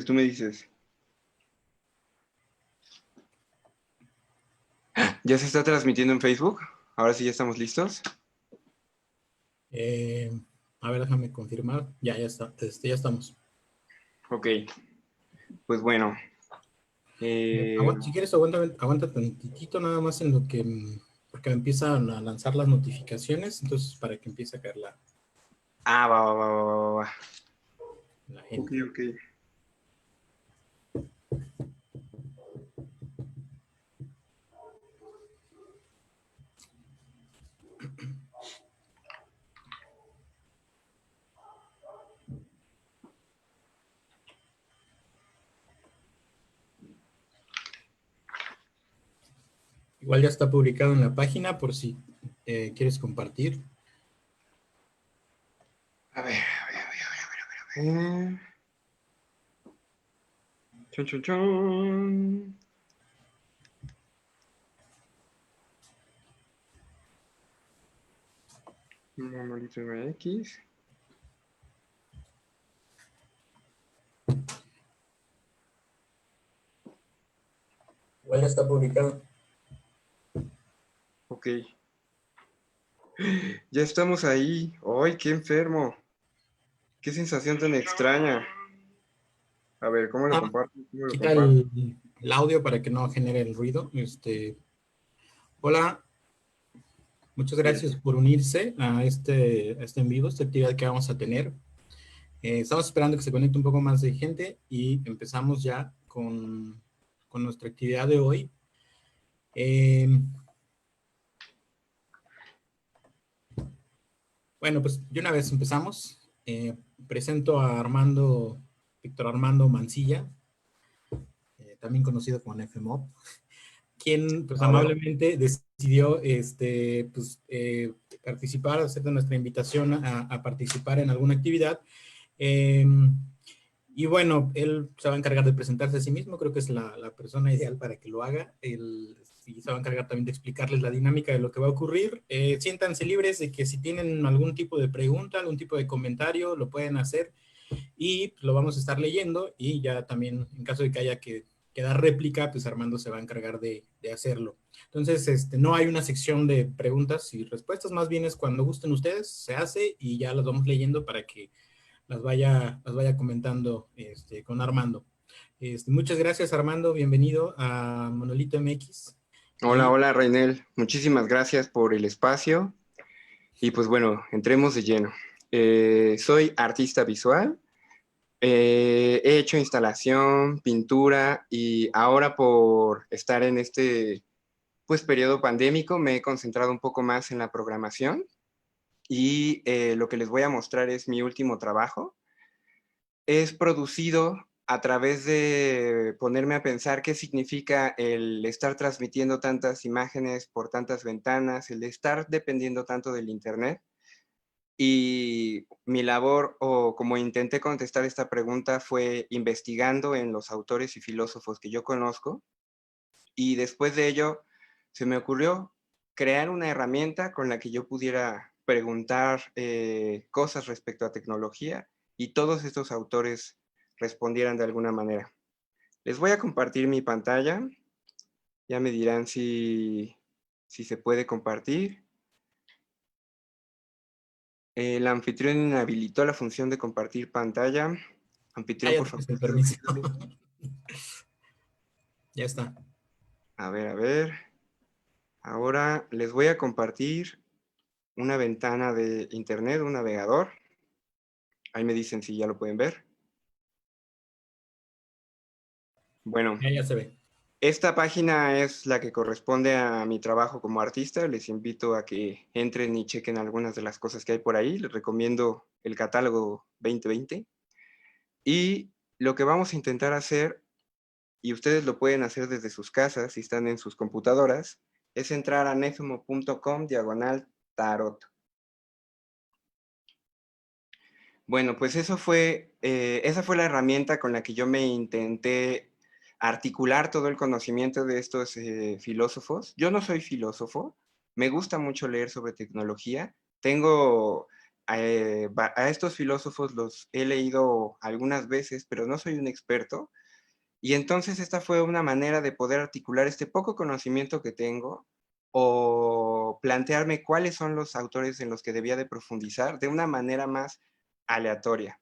tú me dices. ¿Ya se está transmitiendo en Facebook? Ahora sí ya estamos listos. Eh, a ver, déjame confirmar. Ya está. Ya estamos. Ok, pues bueno. Si quieres, aguanta tantitito nada más en lo que... porque me empiezan a lanzar las notificaciones, entonces para que empiece a caer Va. la Ok, gente. ok. Igual ya está publicado en la página por si quieres compartir. A ver. Chon. Monolito MX. Igual ya está publicado. Ok. Ya estamos ahí. ¡Ay, qué enfermo! ¡Qué sensación tan extraña! A ver, ¿cómo lo comparto? ¿Cómo lo Quita comparto? el audio para que no genere el ruido. Hola, muchas Bien. gracias por unirse a este en vivo, esta actividad que vamos a tener. Estamos esperando que se conecte un poco más de gente y empezamos ya con nuestra actividad de hoy. Bueno, pues de una vez empezamos. Presento a Víctor Armando Mancilla, también conocido como NFMOP, quien pues Ahora. amablemente decidió participar, hacer de nuestra invitación a participar en alguna actividad. Y bueno, él se va a encargar de presentarse a sí mismo, creo que es la persona ideal para que lo haga. Él sí se va a encargar también de explicarles la dinámica de lo que va a ocurrir. Siéntanse libres de que si tienen algún tipo de pregunta, algún tipo de comentario, lo pueden hacer y lo vamos a estar leyendo y ya también en caso de que haya que dar réplica, pues Armando se va a encargar de hacerlo. Entonces, no hay una sección de preguntas y respuestas, más bien es cuando gusten ustedes, se hace y ya las vamos leyendo para que las vaya comentando con Armando. Muchas gracias, Armando. Bienvenido a Monolito MX. Y Hola, Reinel. Muchísimas gracias por el espacio. Y pues bueno, entremos de lleno. Soy artista visual. He hecho instalación, pintura y ahora por estar en este pues periodo pandémico me he concentrado un poco más en la programación y lo que les voy a mostrar es mi último trabajo. Es producido a través de ponerme a pensar qué significa el estar transmitiendo tantas imágenes por tantas ventanas, el estar dependiendo tanto del internet. Y mi labor, o como intenté contestar esta pregunta, fue investigando en los autores y filósofos que yo conozco. Y después de ello, se me ocurrió crear una herramienta con la que yo pudiera preguntar cosas respecto a tecnología y todos estos autores respondieran de alguna manera. Les voy a compartir mi pantalla. Ya me dirán si se puede compartir. El anfitrión inhabilitó la función de compartir pantalla. Anfitrión, ya por favor, tienes el ¿puede permiso. auxiliarme? Ya está. A ver. Ahora les voy a compartir una ventana de internet, un navegador. Ahí me dicen si ya lo pueden ver. Bueno, Ya se ve. esta página es la que corresponde a mi trabajo como artista. Les invito a que entren y chequen algunas de las cosas que hay por ahí. Les recomiendo el catálogo 2020. Y lo que vamos a intentar hacer, y ustedes lo pueden hacer desde sus casas si están en sus computadoras, es entrar a nefumo.com/tarot. Bueno, pues esa fue la herramienta con la que yo me intenté articular todo el conocimiento de estos filósofos. Yo no soy filósofo, me gusta mucho leer sobre tecnología. Tengo a estos filósofos los he leído algunas veces, pero no soy un experto. Y entonces esta fue una manera de poder articular este poco conocimiento que tengo o plantearme cuáles son los autores en los que debía de profundizar de una manera más aleatoria.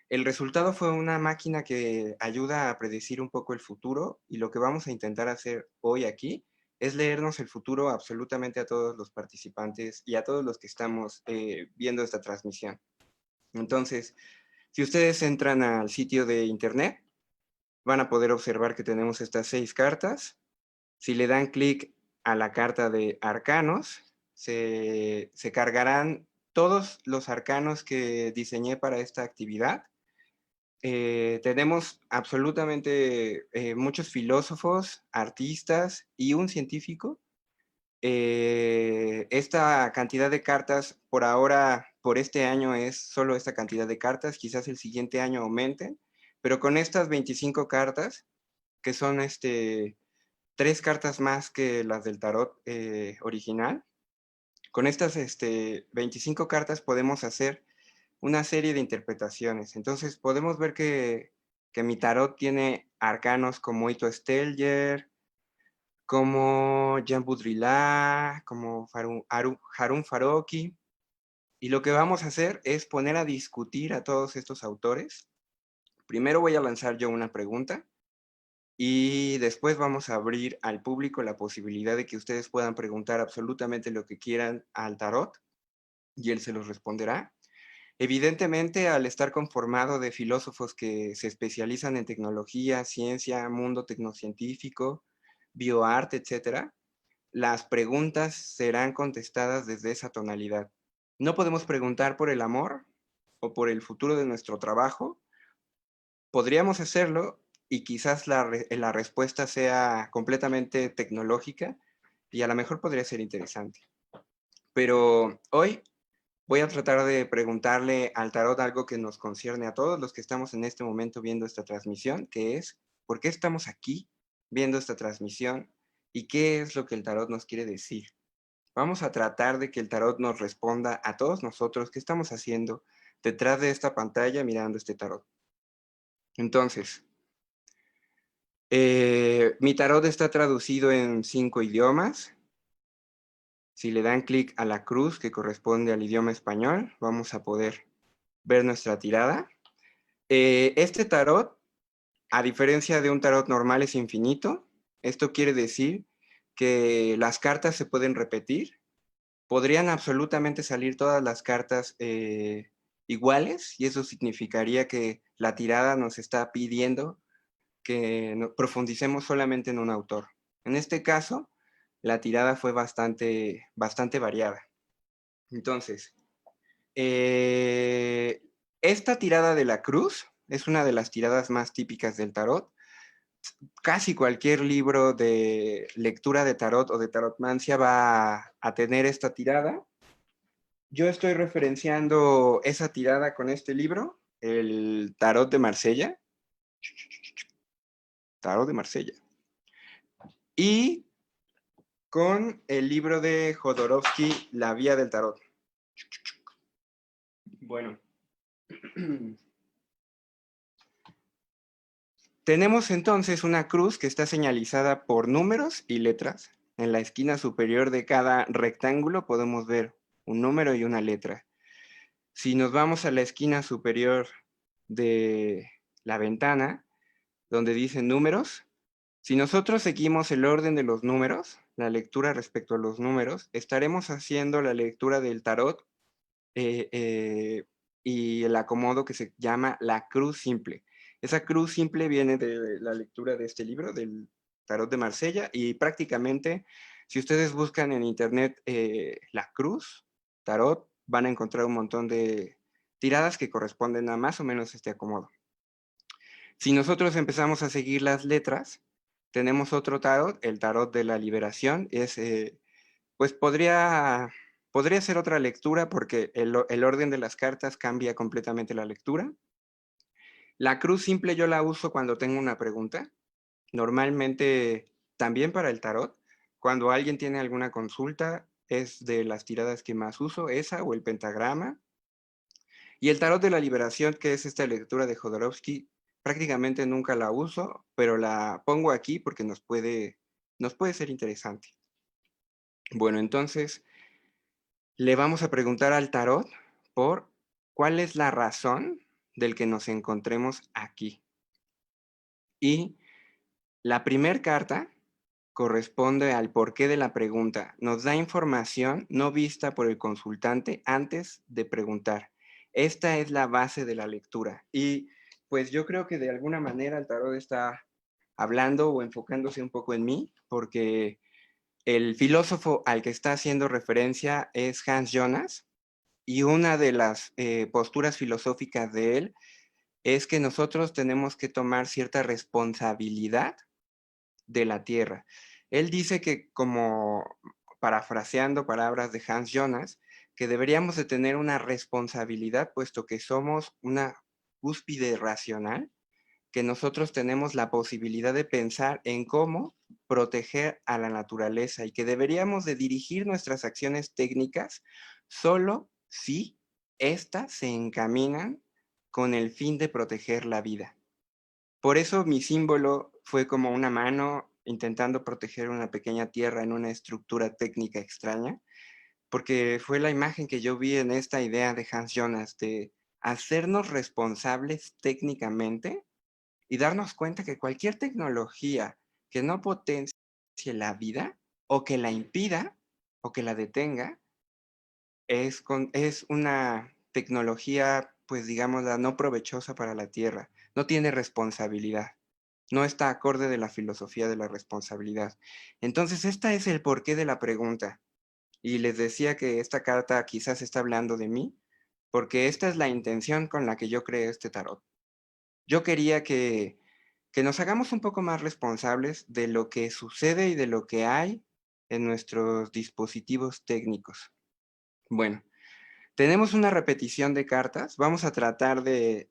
El resultado fue una máquina que ayuda a predecir un poco el futuro y lo que vamos a intentar hacer hoy aquí es leernos el futuro absolutamente a todos los participantes y a todos los que estamos viendo esta transmisión. Entonces, si ustedes entran al sitio de internet, van a poder observar que tenemos estas 6 cartas. Si le dan clic a la carta de arcanos, se cargarán todos los arcanos que diseñé para esta actividad. Tenemos absolutamente muchos filósofos, artistas y un científico. Esta cantidad de cartas, por ahora, por este año es solo esta cantidad de cartas, quizás el siguiente año aumenten, pero con estas 25 cartas, que son 3 cartas más que las del tarot original, con estas 25 cartas podemos hacer una serie de interpretaciones. Entonces podemos ver que mi tarot tiene arcanos como Ito Stelger, como Jean Baudrillard, como Harun Farokhi. Y lo que vamos a hacer es poner a discutir a todos estos autores. Primero voy a lanzar yo una pregunta y después vamos a abrir al público la posibilidad de que ustedes puedan preguntar absolutamente lo que quieran al tarot y él se los responderá. Evidentemente, al estar conformado de filósofos que se especializan en tecnología, ciencia, mundo tecnocientífico, bioarte, etcétera, las preguntas serán contestadas desde esa tonalidad. No podemos preguntar por el amor o por el futuro de nuestro trabajo. Podríamos hacerlo y quizás la respuesta sea completamente tecnológica y a lo mejor podría ser interesante. Pero hoy voy a tratar de preguntarle al tarot algo que nos concierne a todos los que estamos en este momento viendo esta transmisión, que es, ¿por qué estamos aquí viendo esta transmisión? ¿Y qué es lo que el tarot nos quiere decir? Vamos a tratar de que el tarot nos responda a todos nosotros qué estamos haciendo detrás de esta pantalla mirando este tarot. Entonces, mi tarot está traducido en 5 idiomas. Si le dan clic a la cruz que corresponde al idioma español, vamos a poder ver nuestra tirada. Este tarot, a diferencia de un tarot normal, es infinito. Esto quiere decir que las cartas se pueden repetir. Podrían absolutamente salir todas las cartas iguales y eso significaría que la tirada nos está pidiendo que profundicemos solamente en un autor. En este caso, la tirada fue bastante variada. Entonces, esta tirada de la cruz es una de las tiradas más típicas del tarot. Casi cualquier libro de lectura de tarot o de tarotmancia va a tener esta tirada. Yo estoy referenciando esa tirada con este libro, el Tarot de Marsella. Tarot de Marsella. Y con el libro de Jodorowsky, La Vía del Tarot. Bueno. Tenemos entonces una cruz que está señalizada por números y letras. En la esquina superior de cada rectángulo podemos ver un número y una letra. Si nos vamos a la esquina superior de la ventana, donde dice números, si nosotros seguimos el orden de los números, la lectura respecto a los números, estaremos haciendo la lectura del tarot y el acomodo que se llama la cruz simple. Esa cruz simple viene de la lectura de este libro, del Tarot de Marsella, y prácticamente, si ustedes buscan en internet la cruz, tarot, van a encontrar un montón de tiradas que corresponden a más o menos este acomodo. Si nosotros empezamos a seguir las letras, tenemos otro tarot, el tarot de la liberación, pues podría ser otra lectura porque el orden de las cartas cambia completamente la lectura. La cruz simple yo la uso cuando tengo una pregunta, normalmente también para el tarot. Cuando alguien tiene alguna consulta, es de las tiradas que más uso, esa o el pentagrama. Y el tarot de la liberación, que es esta lectura de Jodorowsky, prácticamente nunca la uso, pero la pongo aquí porque nos puede ser interesante. Bueno, entonces le vamos a preguntar al tarot por cuál es la razón del que nos encontremos aquí. Y la primera carta corresponde al porqué de la pregunta. Nos da información no vista por el consultante antes de preguntar. Esta es la base de la lectura. Y pues yo creo que de alguna manera el tarot está hablando o enfocándose un poco en mí, porque el filósofo al que está haciendo referencia es Hans Jonas, y una de las posturas filosóficas de él es que nosotros tenemos que tomar cierta responsabilidad de la tierra. Él dice que, como parafraseando palabras de Hans Jonas, que deberíamos de tener una responsabilidad, puesto que somos una cúspide racional, que nosotros tenemos la posibilidad de pensar en cómo proteger a la naturaleza y que deberíamos de dirigir nuestras acciones técnicas solo si éstas se encaminan con el fin de proteger la vida. Por eso mi símbolo fue como una mano intentando proteger una pequeña tierra en una estructura técnica extraña, porque fue la imagen que yo vi en esta idea de Hans Jonas de hacernos responsables técnicamente y darnos cuenta que cualquier tecnología que no potencie la vida o que la impida o que la detenga es una tecnología, pues digámosla, no provechosa para la Tierra. No tiene responsabilidad. No está acorde de la filosofía de la responsabilidad. Entonces, esta es el porqué de la pregunta. Y les decía que esta carta quizás está hablando de mí, porque esta es la intención con la que yo creé este tarot. Yo quería que nos hagamos un poco más responsables de lo que sucede y de lo que hay en nuestros dispositivos técnicos. Bueno, tenemos una repetición de cartas. Vamos a tratar de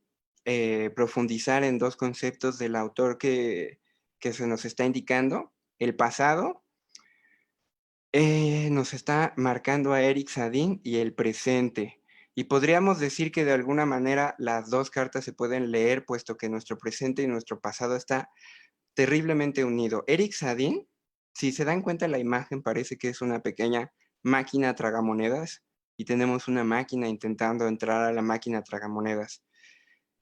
profundizar en dos conceptos del autor que se nos está indicando. El pasado nos está marcando a Eric Sadin y el presente. Y podríamos decir que de alguna manera las dos cartas se pueden leer, puesto que nuestro presente y nuestro pasado está terriblemente unido. Eric Sadin, si se dan cuenta la imagen, parece que es una pequeña máquina tragamonedas y tenemos una máquina intentando entrar a la máquina tragamonedas.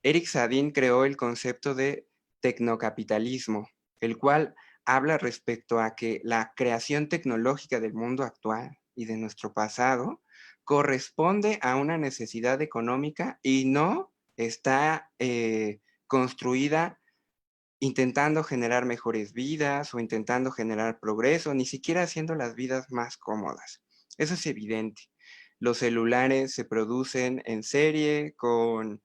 Eric Sadin creó el concepto de tecnocapitalismo, el cual habla respecto a que la creación tecnológica del mundo actual y de nuestro pasado corresponde a una necesidad económica y no está construida intentando generar mejores vidas o intentando generar progreso, ni siquiera haciendo las vidas más cómodas. Eso es evidente. Los celulares se producen en serie con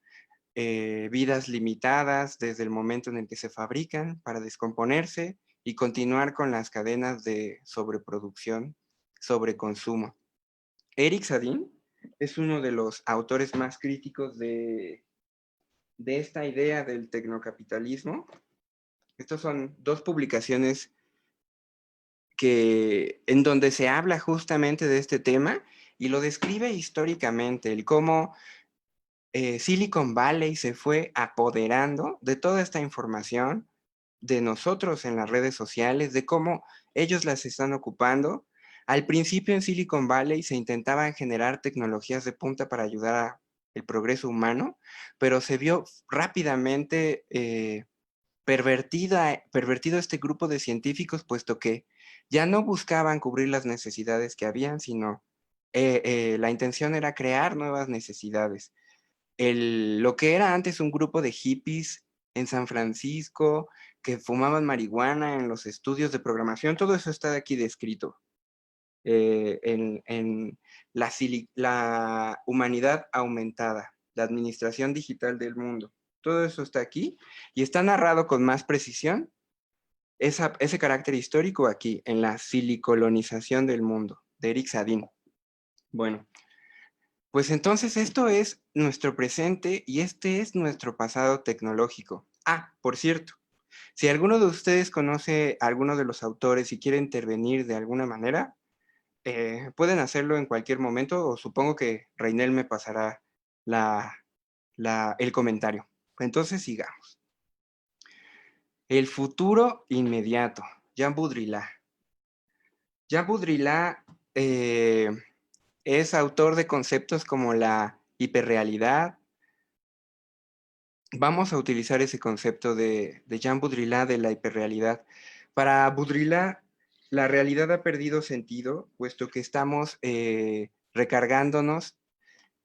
vidas limitadas desde el momento en el que se fabrican para descomponerse y continuar con las cadenas de sobreproducción, sobreconsumo. Eric Sadin es uno de los autores más críticos de esta idea del tecnocapitalismo. Estas son dos publicaciones en donde se habla justamente de este tema y lo describe históricamente, el cómo Silicon Valley se fue apoderando de toda esta información, de nosotros en las redes sociales, de cómo ellos las están ocupando. Al principio en Silicon Valley se intentaban generar tecnologías de punta para ayudar al progreso humano, pero se vio rápidamente pervertido este grupo de científicos, puesto que ya no buscaban cubrir las necesidades que habían, sino la intención era crear nuevas necesidades. Lo que era antes un grupo de hippies en San Francisco que fumaban marihuana en los estudios de programación, todo eso está aquí descrito en la humanidad aumentada, la administración digital del mundo. Todo eso está aquí y está narrado con más precisión ese carácter histórico aquí, en la silicolonización del mundo, de Eric Sadin. Bueno, pues entonces esto es nuestro presente y este es nuestro pasado tecnológico. Ah, por cierto, si alguno de ustedes conoce a alguno de los autores y quiere intervenir de alguna manera, pueden hacerlo en cualquier momento o supongo que Reinel me pasará el comentario. Entonces sigamos. El futuro inmediato. Jean Baudrillard. Jean Baudrillard es autor de conceptos como la hiperrealidad. Vamos a utilizar ese concepto de Jean Baudrillard de la hiperrealidad. Para Baudrillard, la realidad ha perdido sentido, puesto que estamos recargándonos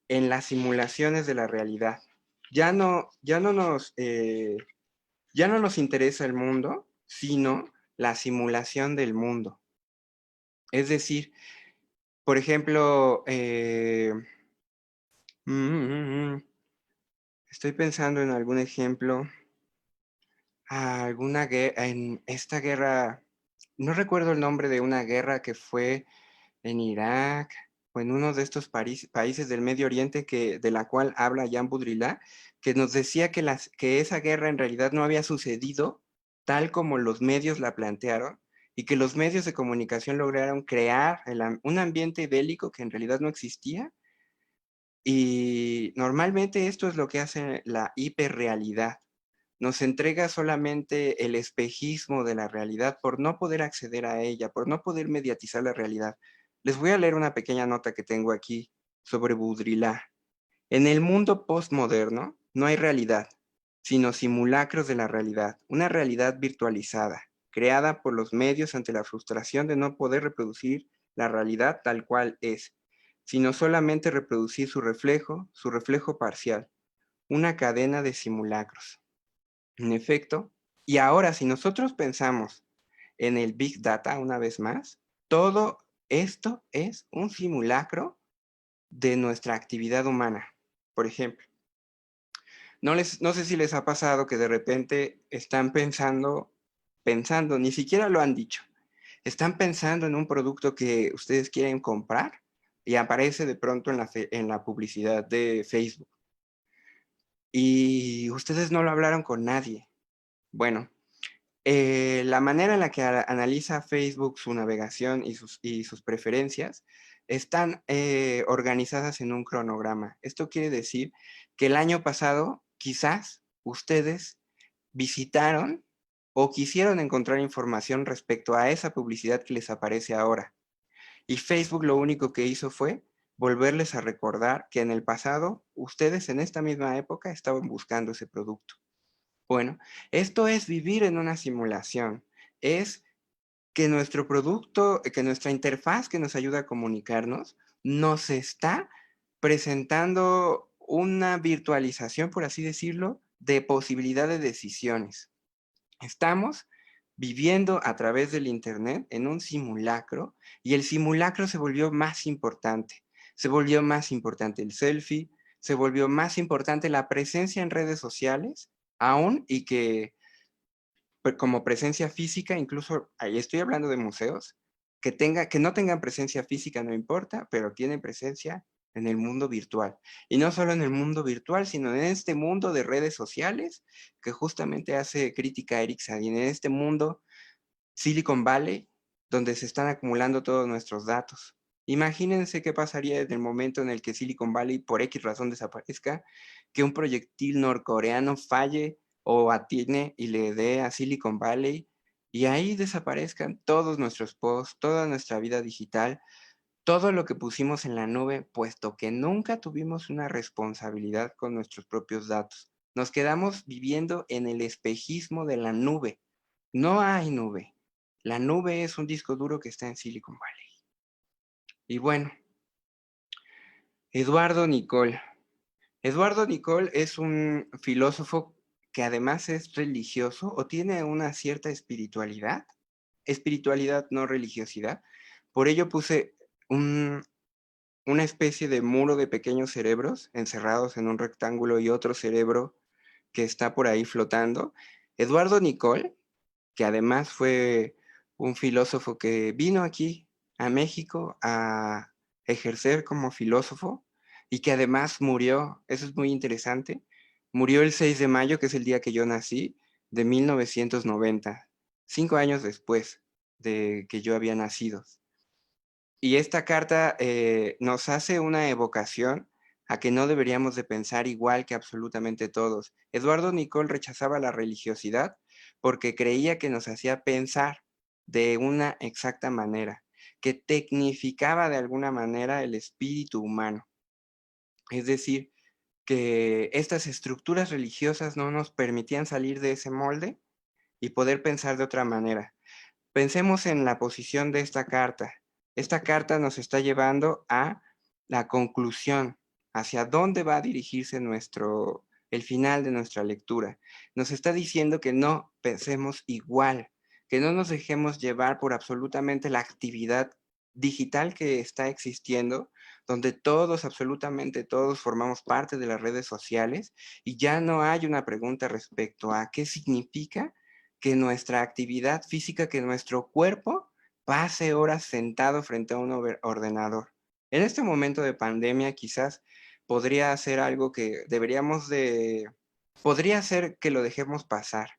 en las simulaciones de la realidad. Ya no nos interesa el mundo, sino la simulación del mundo. Es decir, por ejemplo, estoy pensando en algún ejemplo, en esta guerra, no recuerdo el nombre de una guerra que fue en Irak o en uno de estos países del Medio Oriente de la cual habla Jean Baudrillard, que nos decía que esa guerra en realidad no había sucedido tal como los medios la plantearon y que los medios de comunicación lograron crear un ambiente bélico que en realidad no existía. Y normalmente esto es lo que hace la hiperrealidad. Nos entrega solamente el espejismo de la realidad por no poder acceder a ella, por no poder mediatizar la realidad. Les voy a leer una pequeña nota que tengo aquí sobre Baudrillard. En el mundo postmoderno no hay realidad, sino simulacros de la realidad, una realidad virtualizada, creada por los medios ante la frustración de no poder reproducir la realidad tal cual es, sino solamente reproducir su reflejo parcial, una cadena de simulacros. En efecto, y ahora si nosotros pensamos en el Big Data una vez más, todo esto es un simulacro de nuestra actividad humana. Por ejemplo, no sé si les ha pasado que de repente están pensando, ni siquiera lo han dicho, están pensando en un producto que ustedes quieren comprar y aparece de pronto en la publicidad de Facebook. Y ustedes no lo hablaron con nadie. Bueno, la manera en la que analiza Facebook su navegación y sus preferencias están organizadas en un cronograma. Esto quiere decir que el año pasado quizás ustedes visitaron o quisieron encontrar información respecto a esa publicidad que les aparece ahora. Y Facebook lo único que hizo fue volverles a recordar que en el pasado ustedes en esta misma época estaban buscando ese producto. Bueno, esto es vivir en una simulación. Es que nuestro producto, que nuestra interfaz que nos ayuda a comunicarnos, nos está presentando una virtualización, por así decirlo, de posibilidad de decisiones. Estamos viviendo a través del Internet en un simulacro y el simulacro se volvió más importante. Se volvió más importante el selfie, se volvió más importante la presencia en redes sociales, aún y que como presencia física, incluso ahí estoy hablando de museos, que no tengan presencia física no importa, pero tienen presencia en el mundo virtual. Y no solo en el mundo virtual, sino en este mundo de redes sociales que justamente hace crítica a Eric Sadin, en este mundo Silicon Valley, donde se están acumulando todos nuestros datos. Imagínense qué pasaría en el momento en el que Silicon Valley por X razón desaparezca, que un proyectil norcoreano falle o atiene y le dé a Silicon Valley y ahí desaparezcan todos nuestros posts, toda nuestra vida digital, todo lo que pusimos en la nube, puesto que nunca tuvimos una responsabilidad con nuestros propios datos. Nos quedamos viviendo en el espejismo de la nube. No hay nube. La nube es un disco duro que está en Silicon Valley. Y bueno, Eduardo Nicol. Eduardo Nicol es un filósofo que además es religioso o tiene una cierta espiritualidad, no religiosidad. Por ello puse una especie de muro de pequeños cerebros encerrados en un rectángulo y otro cerebro que está por ahí flotando. Eduardo Nicol, que además fue un filósofo que vino aquí a México a ejercer como filósofo y que además murió, eso es muy interesante, murió el 6 de mayo, que es el día que yo nací, de 1990, 5 años después de que yo había nacido. Y esta carta nos hace una evocación a que no deberíamos de pensar igual que absolutamente todos. Eduardo Nicol rechazaba la religiosidad porque creía que nos hacía pensar de una exacta manera, que tecnificaba de alguna manera el espíritu humano. Es decir, que estas estructuras religiosas no nos permitían salir de ese molde y poder pensar de otra manera. Pensemos en la posición de esta carta. Esta carta nos está llevando a la conclusión, hacia dónde va a dirigirse el final de nuestra lectura. Nos está diciendo que no pensemos igual, que no nos dejemos llevar por absolutamente la actividad digital que está existiendo, donde todos, absolutamente todos, formamos parte de las redes sociales y ya no hay una pregunta respecto a qué significa que nuestra actividad física, que nuestro cuerpo pase horas sentado frente a un ordenador. En este momento de pandemia quizás podría ser algo que podría ser que lo dejemos pasar,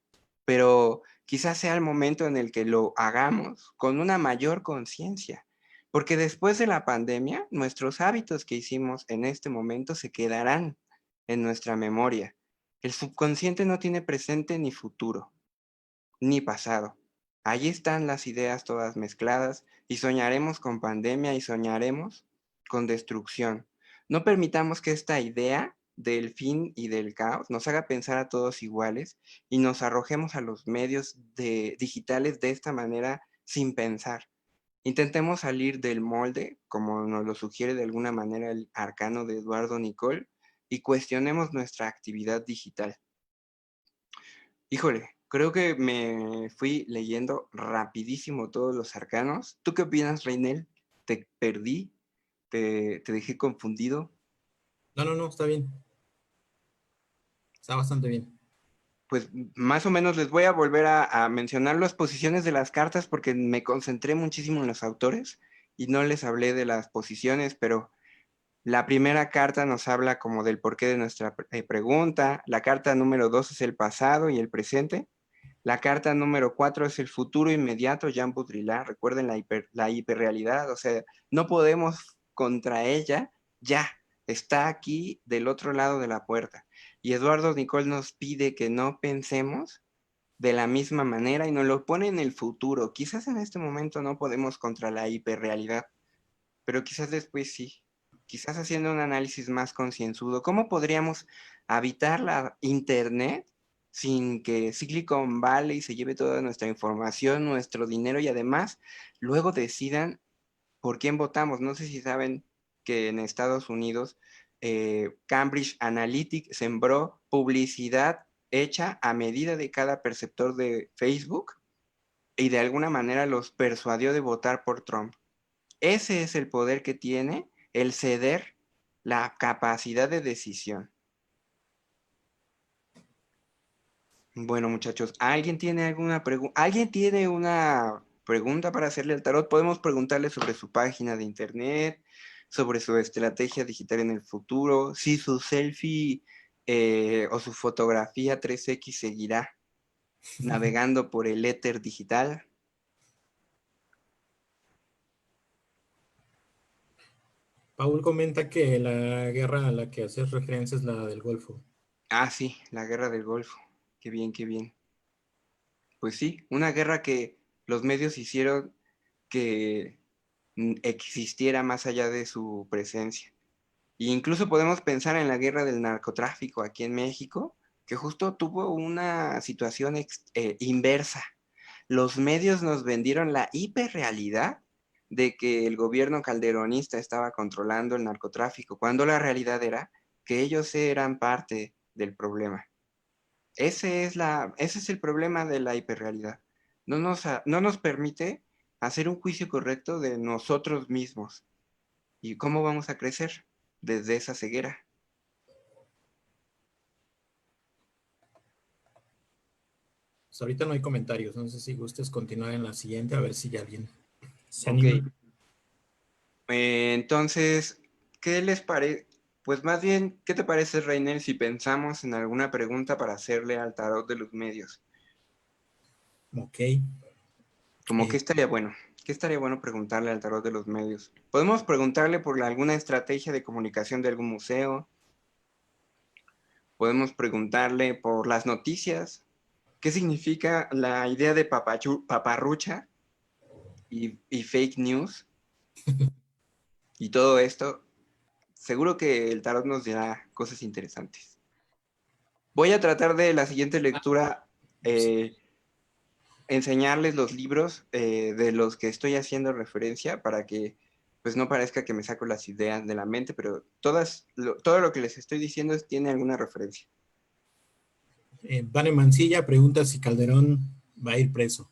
pero quizás sea el momento en el que lo hagamos con una mayor conciencia, porque después de la pandemia, nuestros hábitos que hicimos en este momento se quedarán en nuestra memoria. El subconsciente no tiene presente ni futuro ni pasado. Allí están las ideas todas mezcladas y soñaremos con pandemia y soñaremos con destrucción. No permitamos que esta idea del fin y del caos nos haga pensar a todos iguales y nos arrojemos a los medios digitales de esta manera sin pensar. Intentemos salir del molde, como nos lo sugiere de alguna manera el arcano de Eduardo Nicol, y cuestionemos nuestra actividad digital. Híjole, creo que me fui leyendo rapidísimo todos los arcanos. ¿Tú qué opinas, Reinel? ¿Te perdí? ¿Te dejé confundido? No, no, no, está bien. Está bastante bien. Pues más o menos les voy a volver a mencionar las posiciones de las cartas porque me concentré muchísimo en los autores y no les hablé de las posiciones, pero la primera carta nos habla como del porqué de nuestra pregunta. La carta número 2 es el pasado y el presente. La carta número 4 es el futuro inmediato, Jean Baudrillard. Recuerden la hiperrealidad, o sea, no podemos contra ella, ya, está aquí del otro lado de la puerta. Y Eduardo Nicol nos pide que no pensemos de la misma manera y nos lo pone en el futuro. Quizás en este momento no podemos contra la hiperrealidad, pero quizás después sí. Quizás haciendo un análisis más concienzudo. ¿Cómo podríamos habitar la Internet sin que Silicon Valley se lleve toda nuestra información, nuestro dinero y además luego decidan por quién votamos? No sé si saben que en Estados Unidos Cambridge Analytica sembró publicidad hecha a medida de cada perceptor de Facebook y de alguna manera los persuadió de votar por Trump. Ese es el poder que tiene el ceder la capacidad de decisión. Bueno, muchachos, ¿alguien tiene una pregunta para hacerle al tarot? Podemos preguntarle sobre su página de internet, sobre su estrategia digital en el futuro, si su selfie o su fotografía 3X seguirá navegando por el éter digital. Paul comenta que la guerra a la que haces referencia es la del Golfo. Ah, sí, la guerra del Golfo. Qué bien, qué bien. Pues sí, una guerra que los medios hicieron que existiera más allá de su presencia. E incluso podemos pensar en la guerra del narcotráfico aquí en México, que justo tuvo una situación inversa. Los medios nos vendieron la hiperrealidad de que el gobierno calderonista estaba controlando el narcotráfico, cuando la realidad era que ellos eran parte del problema. Ese es el problema de la hiperrealidad. No nos permite hacer un juicio correcto de nosotros mismos. ¿Y cómo vamos a crecer? Desde esa ceguera. Pues ahorita no hay comentarios, no sé si gustes continuar en la siguiente, a ver si ya alguien se Ok. anima. Entonces, ¿qué les parece? Pues más bien, ¿qué te parece, Reiner, si pensamos en alguna pregunta para hacerle al tarot de los medios? Ok. Como que Eh, estaría bueno. ¿Qué estaría bueno preguntarle al tarot de los medios? Podemos preguntarle por alguna estrategia de comunicación de algún museo. Podemos preguntarle por las noticias. ¿Qué significa la idea de paparrucha y fake news? Y todo esto, seguro que el tarot nos dirá cosas interesantes. Voy a tratar de la siguiente lectura enseñarles los libros de los que estoy haciendo referencia para que pues no parezca que me saco las ideas de la mente, pero todo lo que les estoy diciendo tiene alguna referencia. Vane Mancilla pregunta si Calderón va a ir preso.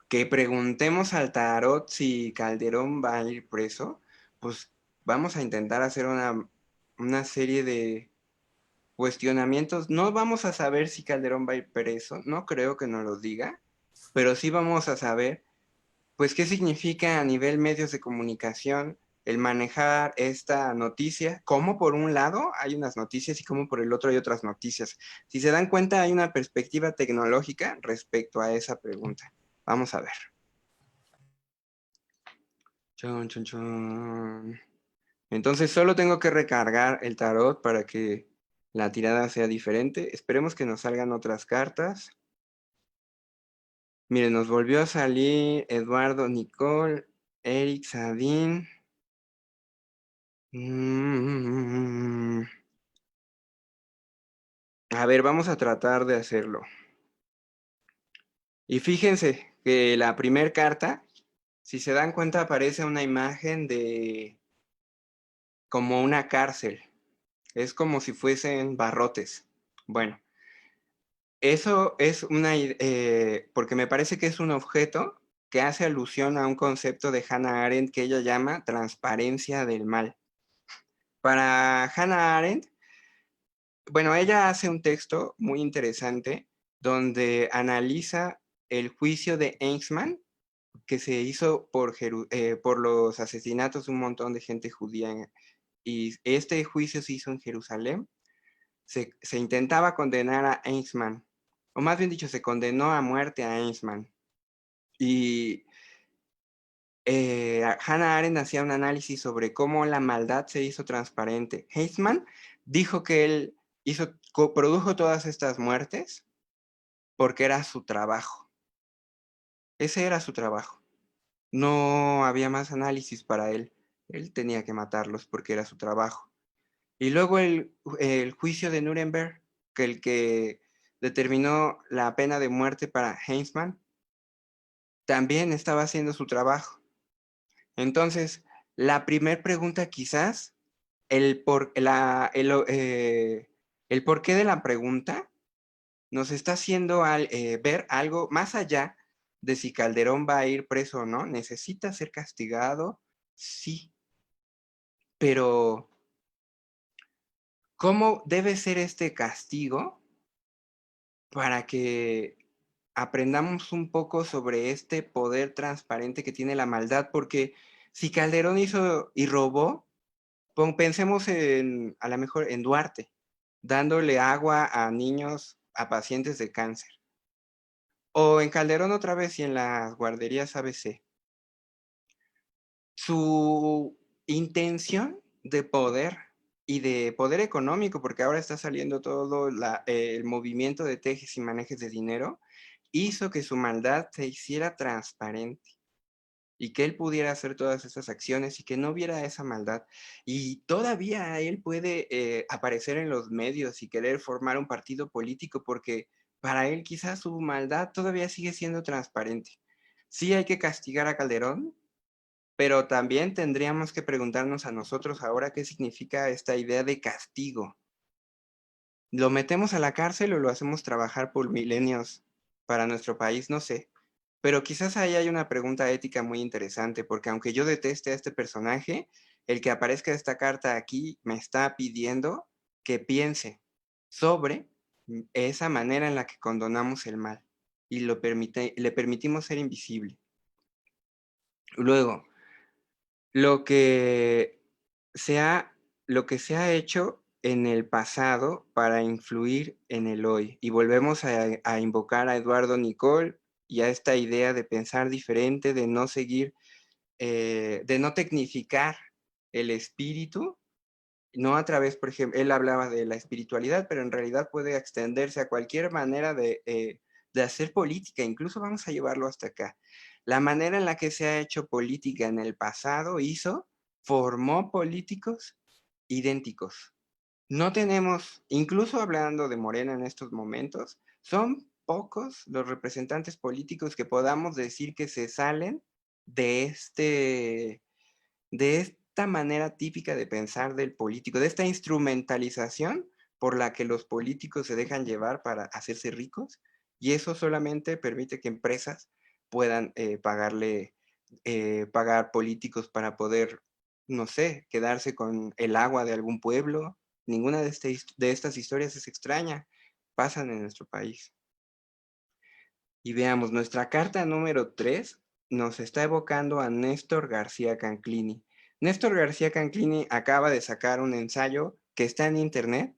Que preguntemos al tarot si Calderón va a ir preso, pues vamos a intentar hacer una serie de cuestionamientos. No vamos a saber si Calderón va a ir preso, no creo que nos lo diga, pero sí vamos a saber pues, ¿qué significa a nivel medios de comunicación el manejar esta noticia? Cómo por un lado hay unas noticias y cómo por el otro hay otras noticias. Si se dan cuenta, hay una perspectiva tecnológica respecto a esa pregunta. Vamos a ver. Chon, chon, chon. Entonces, solo tengo que recargar el tarot para que la tirada sea diferente. Esperemos que nos salgan otras cartas. Miren, nos volvió a salir Eduardo Nicole, Eric Sadin. A ver, vamos a tratar de hacerlo. Y fíjense que la primera carta, si se dan cuenta, aparece una imagen de como una cárcel. Es como si fuesen barrotes. Bueno, eso es porque me parece que es un objeto que hace alusión a un concepto de Hannah Arendt que ella llama transparencia del mal. Para Hannah Arendt, bueno, ella hace un texto muy interesante donde analiza el juicio de Eichmann que se hizo por los asesinatos de un montón de gente judía. Y este juicio se hizo en Jerusalén. Se intentaba condenar a Eichmann, o más bien dicho, se condenó a muerte a Eichmann. Y Hannah Arendt hacía un análisis sobre cómo la maldad se hizo transparente. Eichmann dijo que él produjo todas estas muertes porque era su trabajo. Ese era su trabajo. No había más análisis para él. Él tenía que matarlos porque era su trabajo. Y luego el juicio de Nuremberg, que el que determinó la pena de muerte para Heinzmann, también estaba haciendo su trabajo. Entonces, la primera pregunta quizás, el porqué de la pregunta nos está haciendo ver algo más allá de si Calderón va a ir preso o no. ¿Necesita ser castigado? Sí, pero ¿cómo debe ser este castigo para que aprendamos un poco sobre este poder transparente que tiene la maldad? Porque si Calderón hizo y robó, pensemos a lo mejor en Duarte, dándole agua a niños, a pacientes de cáncer. O en Calderón otra vez y en las guarderías ABC. Su intención de poder y de poder económico, porque ahora está saliendo todo el movimiento de tejes y manejes de dinero, hizo que su maldad se hiciera transparente y que él pudiera hacer todas esas acciones y que no viera esa maldad. Y todavía él puede aparecer en los medios y querer formar un partido político porque para él quizás su maldad todavía sigue siendo transparente. Sí hay que castigar a Calderón, pero también tendríamos que preguntarnos a nosotros ahora qué significa esta idea de castigo. ¿Lo metemos a la cárcel o lo hacemos trabajar por milenios para nuestro país? No sé. Pero quizás ahí hay una pregunta ética muy interesante, porque aunque yo deteste a este personaje, el que aparezca esta carta aquí me está pidiendo que piense sobre esa manera en la que condonamos el mal y le permitimos ser invisible. Luego, lo que lo que se ha hecho en el pasado para influir en el hoy. Y volvemos a invocar a Eduardo Nicol y a esta idea de pensar diferente, de no seguir, de no tecnificar el espíritu, no a través, por ejemplo, él hablaba de la espiritualidad, pero en realidad puede extenderse a cualquier manera de hacer política, incluso vamos a llevarlo hasta acá. La manera en la que se ha hecho política en el pasado formó políticos idénticos. No tenemos, incluso hablando de Morena en estos momentos, son pocos los representantes políticos que podamos decir que se salen de de esta manera típica de pensar del político, de esta instrumentalización por la que los políticos se dejan llevar para hacerse ricos, y eso solamente permite que empresas puedan pagar políticos para poder, no sé, quedarse con el agua de algún pueblo. Ninguna de estas historias es extraña, pasan en nuestro país. Y veamos, nuestra carta número 3 nos está evocando a Néstor García Canclini. Néstor García Canclini acaba de sacar un ensayo que está en internet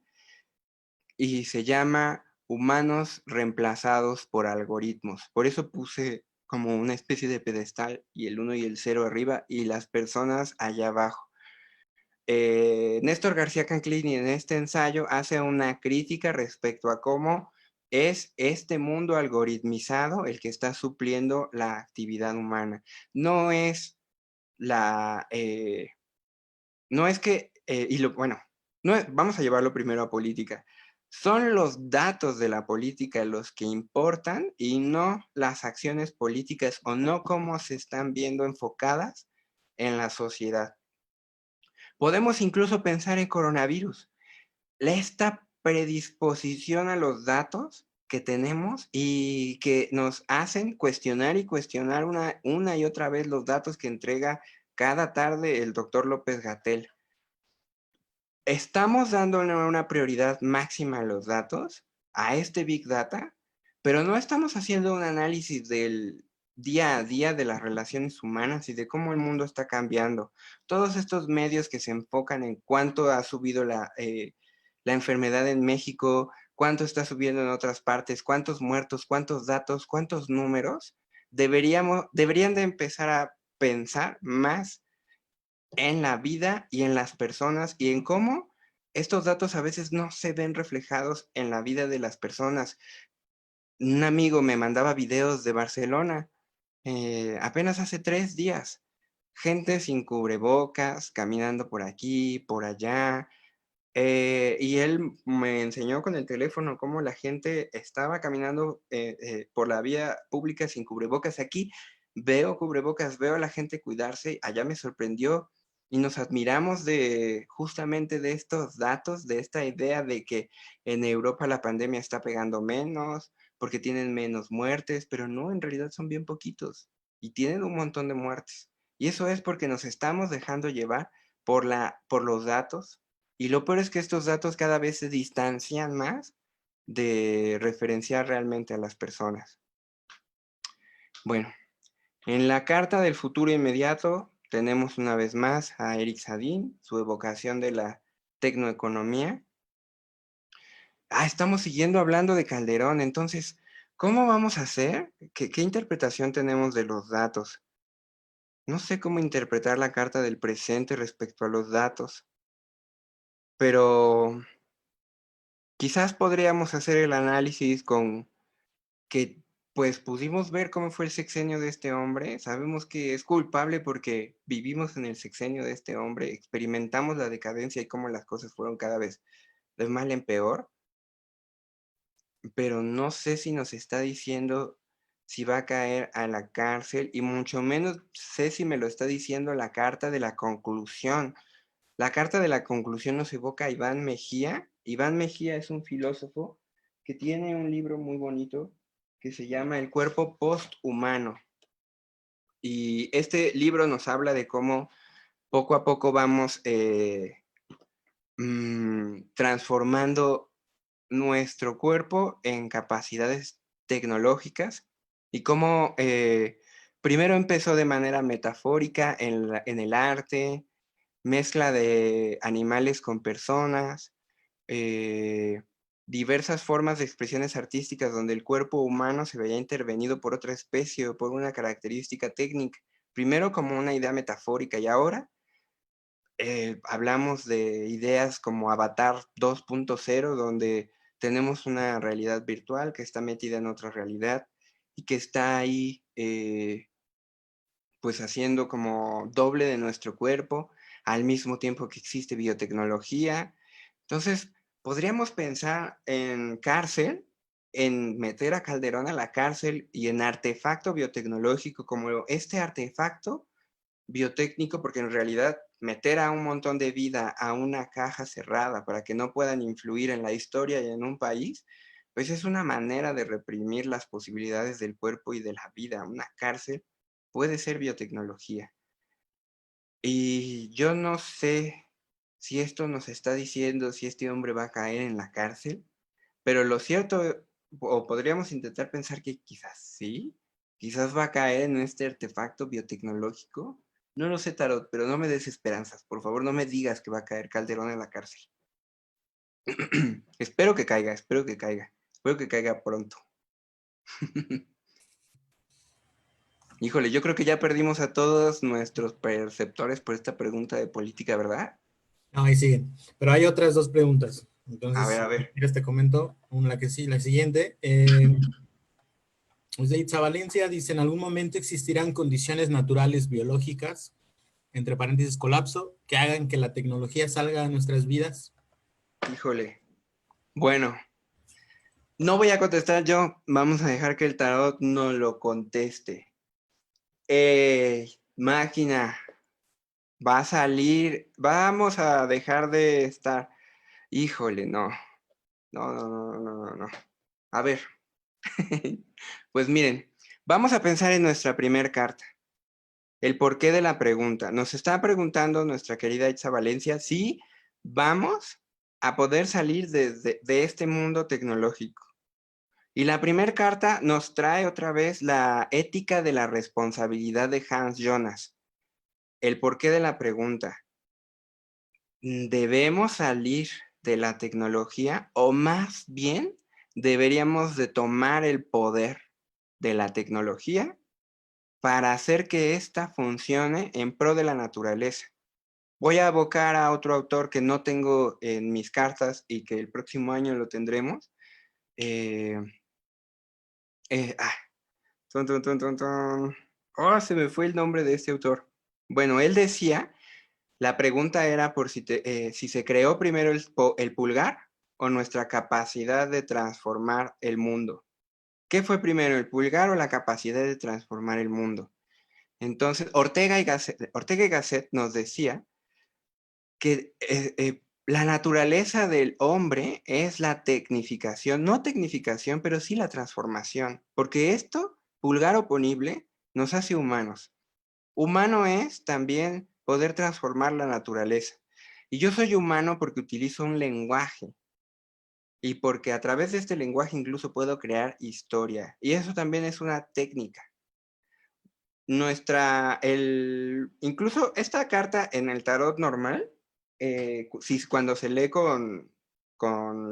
y se llama Humanos reemplazados por algoritmos. Por eso puse como una especie de pedestal y el 1 y el 0 arriba y las personas allá abajo. Néstor García Canclini en este ensayo hace una crítica respecto a cómo es este mundo algoritmizado el que está supliendo la actividad humana. No es la, no es que, bueno, vamos a llevarlo primero a política. Son los datos de la política los que importan y no las acciones políticas o no cómo se están viendo enfocadas en la sociedad. Podemos incluso pensar en coronavirus. Esta predisposición a los datos que tenemos y que nos hacen cuestionar y cuestionar una y otra vez los datos que entrega cada tarde el doctor López-Gatell. Estamos dándole una prioridad máxima a los datos, a este Big Data, pero no estamos haciendo un análisis del día a día de las relaciones humanas y de cómo el mundo está cambiando. Todos estos medios que se enfocan en cuánto ha subido la enfermedad en México, cuánto está subiendo en otras partes, cuántos muertos, cuántos datos, cuántos números, deberían de empezar a pensar más en la vida y en las personas y en cómo estos datos a veces no se ven reflejados en la vida de las personas. Un amigo me mandaba videos de Barcelona apenas hace 3 días. Gente sin cubrebocas, caminando por aquí, por allá. Y él me enseñó con el teléfono cómo la gente estaba caminando por la vía pública sin cubrebocas. Aquí veo cubrebocas, veo a la gente cuidarse. Allá me sorprendió y nos admiramos de justamente de estos datos, de esta idea de que en Europa la pandemia está pegando menos porque tienen menos muertes, pero no, en realidad son bien poquitos y tienen un montón de muertes. Y eso es porque nos estamos dejando llevar por los datos, y lo peor es que estos datos cada vez se distancian más de referenciar realmente a las personas. Bueno, en la carta del futuro inmediato tenemos una vez más a Eric Sadin, su evocación de la tecnoeconomía. Estamos siguiendo hablando de Calderón, entonces, ¿cómo vamos a hacer? ¿Qué interpretación tenemos de los datos? No sé cómo interpretar la carta del presente respecto a los datos, pero quizás podríamos hacer el análisis con que, pues, pudimos ver cómo fue el sexenio de este hombre. Sabemos que es culpable porque vivimos en el sexenio de este hombre, experimentamos la decadencia y cómo las cosas fueron cada vez de mal en peor, pero no sé si nos está diciendo si va a caer a la cárcel y mucho menos sé si me lo está diciendo la carta de la conclusión. La carta de la conclusión nos evoca a Iván Mejía. Iván Mejía es un filósofo que tiene un libro muy bonito que se llama El cuerpo posthumano. Y este libro nos habla de cómo poco a poco vamos transformando nuestro cuerpo en capacidades tecnológicas y cómo primero empezó de manera metafórica en el arte, mezcla de animales con personas, eh, diversas formas de expresiones artísticas donde el cuerpo humano se veía intervenido por otra especie o por una característica técnica, primero como una idea metafórica y ahora hablamos de ideas como Avatar 2.0, donde tenemos una realidad virtual que está metida en otra realidad y que está ahí pues haciendo como doble de nuestro cuerpo, al mismo tiempo que existe biotecnología. Entonces, podríamos pensar en cárcel, en meter a Calderón a la cárcel y en artefacto biotecnológico como este artefacto biotécnico, porque en realidad meter a un montón de vida a una caja cerrada para que no puedan influir en la historia y en un país, pues es una manera de reprimir las posibilidades del cuerpo y de la vida. Una cárcel puede ser biotecnología. Y yo no sé si esto nos está diciendo si este hombre va a caer en la cárcel, pero lo cierto, o podríamos intentar pensar que quizás sí, quizás va a caer en este artefacto biotecnológico. No lo sé, Tarot, pero no me des esperanzas. Por favor, no me digas que va a caer Calderón en la cárcel. Espero que caiga, espero que caiga. Espero que caiga pronto. Híjole, yo creo que ya perdimos a todos nuestros perceptores por esta pregunta de política, ¿verdad? No, ahí siguen. Pero hay otras dos preguntas. A ver, Entonces, a si ver. quieres te comento una, la que sí, la siguiente. Es de Itza Valencia, dice, ¿en algún momento existirán condiciones naturales biológicas, entre paréntesis colapso, que hagan que la tecnología salga a nuestras vidas? Híjole. Bueno, no voy a contestar yo. Vamos a dejar que el tarot no lo conteste. Máquina, va a salir. Vamos a dejar de estar. Híjole, no. No, no, no, no, no, no. A ver. Pues miren, vamos a pensar en nuestra primer carta. El porqué de la pregunta. Nos está preguntando nuestra querida Itza Valencia si vamos a poder salir de este mundo tecnológico. Y la primera carta nos trae otra vez la ética de la responsabilidad de Hans Jonas. El porqué de la pregunta. ¿Debemos salir de la tecnología o más bien deberíamos de tomar el poder de la tecnología para hacer que ésta funcione en pro de la naturaleza? Voy a abocar a otro autor que no tengo en mis cartas y que el próximo año lo tendremos. Eh, eh, ah, tun, tun, tun, tun, tun. Oh, se me fue el nombre de este autor. Bueno, él decía, la pregunta era por si se creó primero el pulgar o nuestra capacidad de transformar el mundo. ¿Qué fue primero, el pulgar o la capacidad de transformar el mundo? Entonces, Ortega y Gasset nos decía que la naturaleza del hombre es la tecnificación, no tecnificación, pero sí la transformación, porque esto, pulgar oponible, nos hace humanos. Humano es también poder transformar la naturaleza. Y yo soy humano porque utilizo un lenguaje y porque a través de este lenguaje incluso puedo crear historia. Y eso también es una técnica. Incluso esta carta en el tarot normal, si cuando se lee con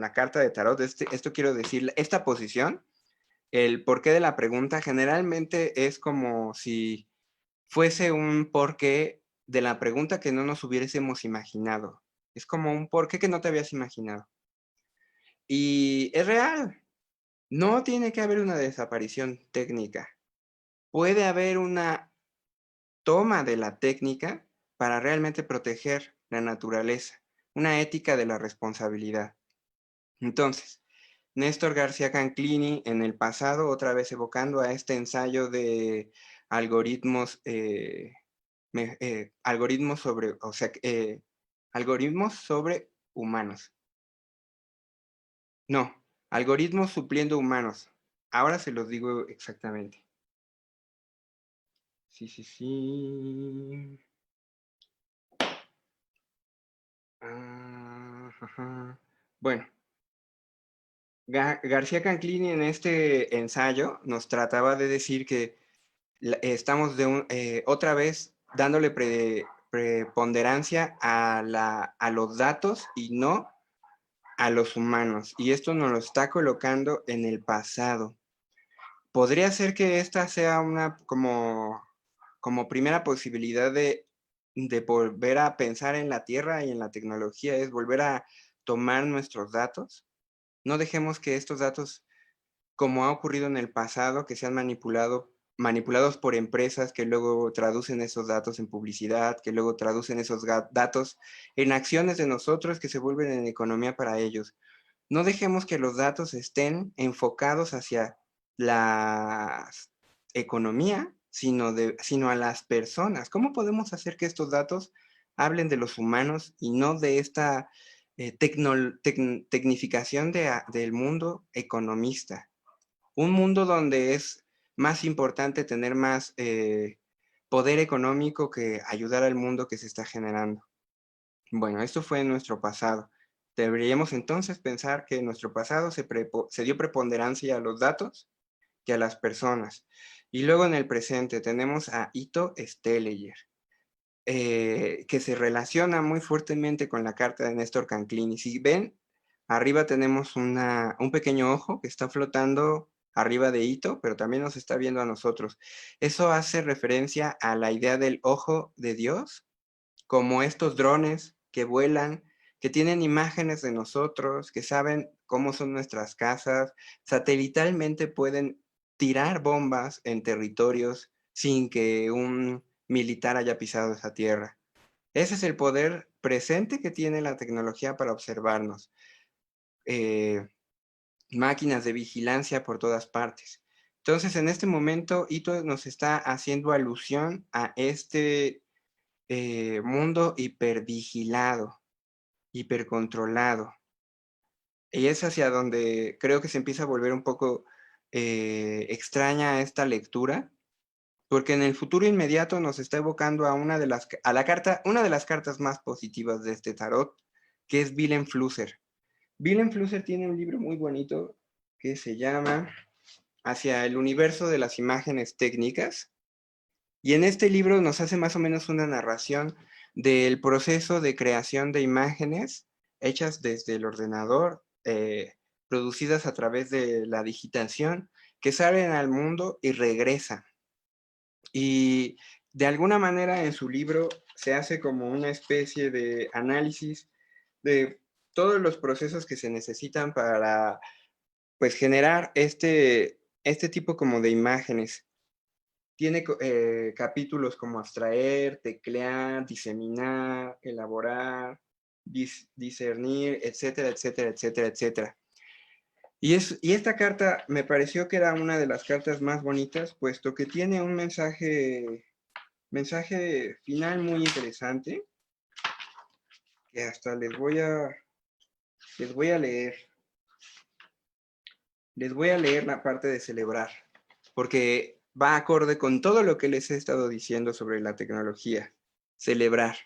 la carta de tarot, esto quiero decir, esta posición, el porqué de la pregunta generalmente es como si fuese un porqué de la pregunta que no nos hubiésemos imaginado. Es como un porqué que no te habías imaginado. Y es real. No tiene que haber una desaparición técnica. Puede haber una toma de la técnica para realmente proteger la naturaleza, una ética de la responsabilidad. Entonces, Néstor García Canclini en el pasado, otra vez evocando a este ensayo de algoritmos, algoritmos sobre, o sea, algoritmos sobre humanos. No, algoritmos supliendo humanos. Ahora se los digo exactamente. Sí, sí, sí. Bueno, García Canclini en este ensayo nos trataba de decir que estamos otra vez dándole preponderancia a los datos y no a los humanos, y esto nos lo está colocando en el pasado. Podría ser que esta sea una como primera posibilidad de volver a pensar en la Tierra y en la tecnología, es volver a tomar nuestros datos. No dejemos que estos datos, como ha ocurrido en el pasado, que sean manipulados por empresas que luego traducen esos datos en publicidad, que luego traducen esos datos en acciones de nosotros que se vuelven en economía para ellos. No dejemos que los datos estén enfocados hacia la economía, sino a las personas. ¿Cómo podemos hacer que estos datos hablen de los humanos y no de esta tecnificación del mundo economista? Un mundo donde es más importante tener más poder económico que ayudar al mundo que se está generando. Bueno, esto fue en nuestro pasado. Deberíamos entonces pensar que en nuestro pasado se dio preponderancia a los datos que a las personas. Y luego en el presente tenemos a Ito Steller, que se relaciona muy fuertemente con la carta de Néstor Canclini. Si ven, arriba tenemos un pequeño ojo que está flotando arriba de Ito, pero también nos está viendo a nosotros. Eso hace referencia a la idea del ojo de Dios, como estos drones que vuelan, que tienen imágenes de nosotros, que saben cómo son nuestras casas, satelitalmente pueden tirar bombas en territorios sin que un militar haya pisado esa tierra. Ese es el poder presente que tiene la tecnología para observarnos. Eh, Máquinas de vigilancia por todas partes. Entonces, en este momento, Ito nos está haciendo alusión a este mundo hipervigilado, hipercontrolado. Y es hacia donde creo que se empieza a volver un poco extraña esta lectura, porque en el futuro inmediato nos está evocando a una de las cartas más positivas de este tarot, que es Willem Flusser. Willem Flusser tiene un libro muy bonito que se llama Hacia el universo de las imágenes técnicas, y en este libro nos hace más o menos una narración del proceso de creación de imágenes hechas desde el ordenador, producidas a través de la digitación, que salen al mundo y regresan. Y de alguna manera en su libro se hace como una especie de análisis de todos los procesos que se necesitan para, pues, generar este tipo como de imágenes. Tiene capítulos como abstraer, teclear, diseminar, elaborar, discernir, etcétera, etcétera, etcétera, etcétera. Y esta carta me pareció que era una de las cartas más bonitas, puesto que tiene un mensaje final muy interesante, que hasta les voy a leer. Les voy a leer la parte de celebrar, porque va acorde con todo lo que les he estado diciendo sobre la tecnología. Celebrar.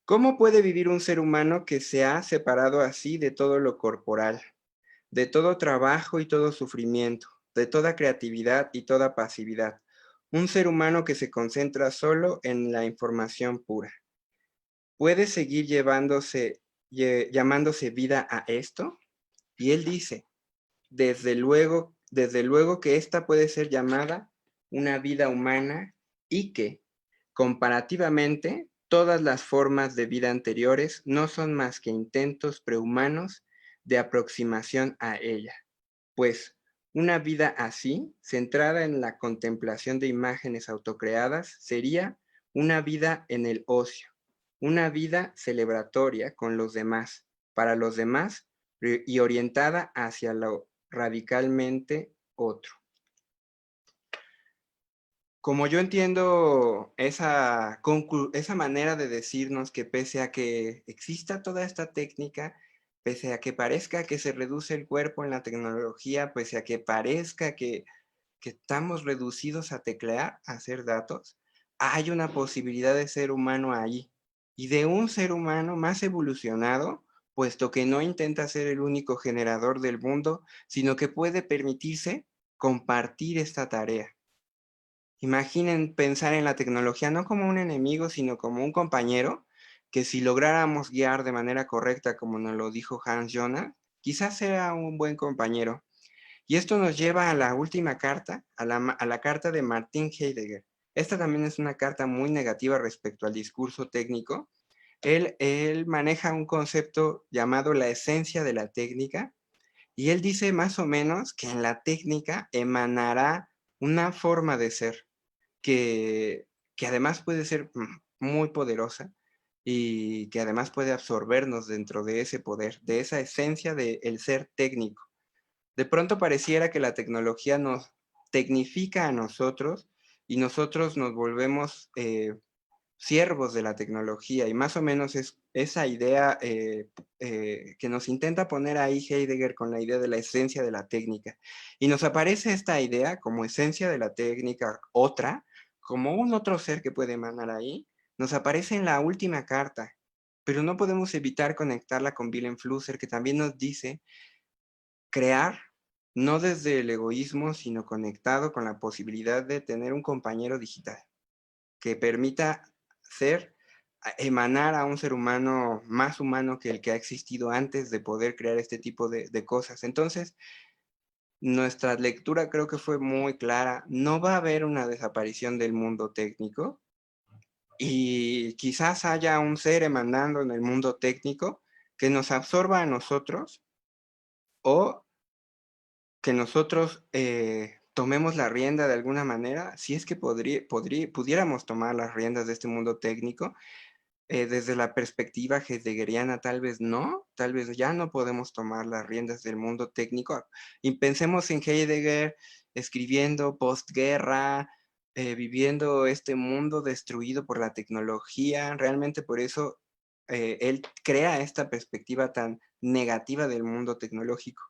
¿Cómo puede vivir un ser humano que se ha separado así de todo lo corporal, de todo trabajo y todo sufrimiento, de toda creatividad y toda pasividad? Un ser humano que se concentra solo en la información pura. ¿Puede seguir llamándose vida a esto? Y él dice, desde luego que esta puede ser llamada una vida humana y que, comparativamente, todas las formas de vida anteriores no son más que intentos prehumanos de aproximación a ella, pues una vida así, centrada en la contemplación de imágenes autocreadas, sería una vida en el ocio, una vida celebratoria con los demás, para los demás y orientada hacia lo radicalmente otro. Como yo entiendo esa manera de decirnos que pese a que exista toda esta técnica, pese a que parezca que se reduce el cuerpo en la tecnología, pese a que parezca que estamos reducidos a teclear, a hacer datos, hay una posibilidad de ser humano ahí, y de un ser humano más evolucionado, puesto que no intenta ser el único generador del mundo, sino que puede permitirse compartir esta tarea. Imaginen pensar en la tecnología no como un enemigo, sino como un compañero que si lográramos guiar de manera correcta, como nos lo dijo Hans Jonas, quizás sea un buen compañero. Y esto nos lleva a la última carta, a la carta de Martin Heidegger. Esta también es una carta muy negativa respecto al discurso técnico. Él maneja un concepto llamado la esencia de la técnica, y él dice más o menos que en la técnica emanará una forma de ser que además puede ser muy poderosa y que además puede absorbernos dentro de ese poder, de esa esencia del ser técnico. De pronto pareciera que la tecnología nos tecnifica a nosotros y nosotros nos volvemos siervos de la tecnología, y más o menos es esa idea que nos intenta poner ahí Heidegger con la idea de la esencia de la técnica. Y nos aparece esta idea como esencia de la técnica, otra, como un otro ser que puede emanar ahí, nos aparece en la última carta, pero no podemos evitar conectarla con Willem Flusser, que también nos dice crear no desde el egoísmo, sino conectado con la posibilidad de tener un compañero digital que permita ser, emanar a un ser humano más humano que el que ha existido antes de poder crear este tipo de cosas. Entonces, nuestra lectura creo que fue muy clara. No va a haber una desaparición del mundo técnico y quizás haya un ser emanando en el mundo técnico que nos absorba a nosotros o que nosotros tomemos la rienda de alguna manera, si es que pudiéramos tomar las riendas de este mundo técnico. Desde la perspectiva heideggeriana, tal vez no, tal vez ya no podemos tomar las riendas del mundo técnico. Y pensemos en Heidegger escribiendo postguerra, viviendo este mundo destruido por la tecnología. Realmente por eso él crea esta perspectiva tan negativa del mundo tecnológico.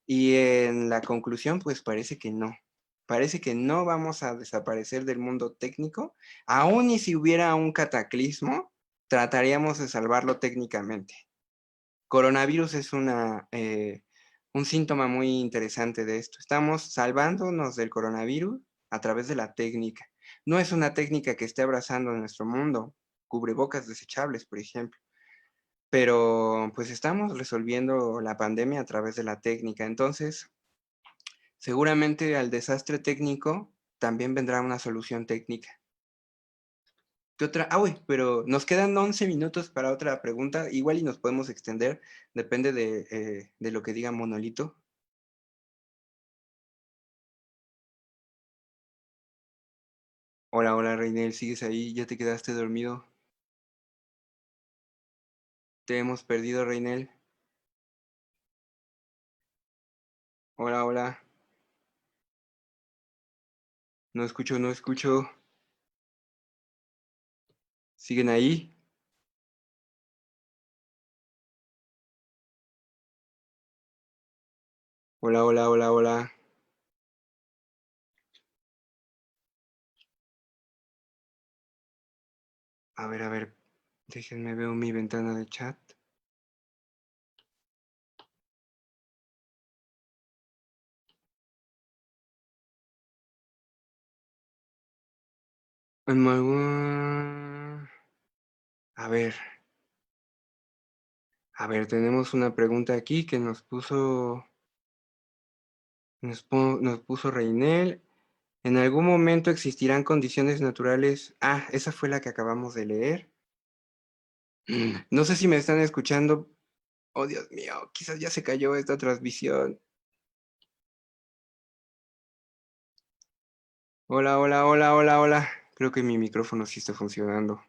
Y en la conclusión, pues parece que no. Parece que no vamos a desaparecer del mundo técnico, aun y si hubiera un cataclismo, trataríamos de salvarlo técnicamente. Coronavirus es un síntoma muy interesante de esto. Estamos salvándonos del coronavirus a través de la técnica. No es una técnica que esté abrazando nuestro mundo, cubrebocas desechables, por ejemplo, pero pues estamos resolviendo la pandemia a través de la técnica. Entonces, seguramente al desastre técnico también vendrá una solución técnica. ¿Qué otra? Ah, uy, pero nos quedan 11 minutos para otra pregunta. Igual y nos podemos extender, depende de lo que diga Monolito. Hola, hola, Reinel, ¿sigues ahí? ¿Ya te quedaste dormido? ¿Te hemos perdido, Reinel? Hola, hola. No escucho, no escucho. ¿Siguen ahí? Hola, hola, hola, hola. A ver, déjenme ver mi ventana de chat. A ver, tenemos una pregunta aquí que nos puso Reinel. ¿En algún momento existirán condiciones naturales? Ah, esa fue la que acabamos de leer. No sé si me están escuchando. Oh, Dios mío, quizás ya se cayó esta transmisión. Hola, hola, hola, hola, hola. Creo que mi micrófono sí está funcionando.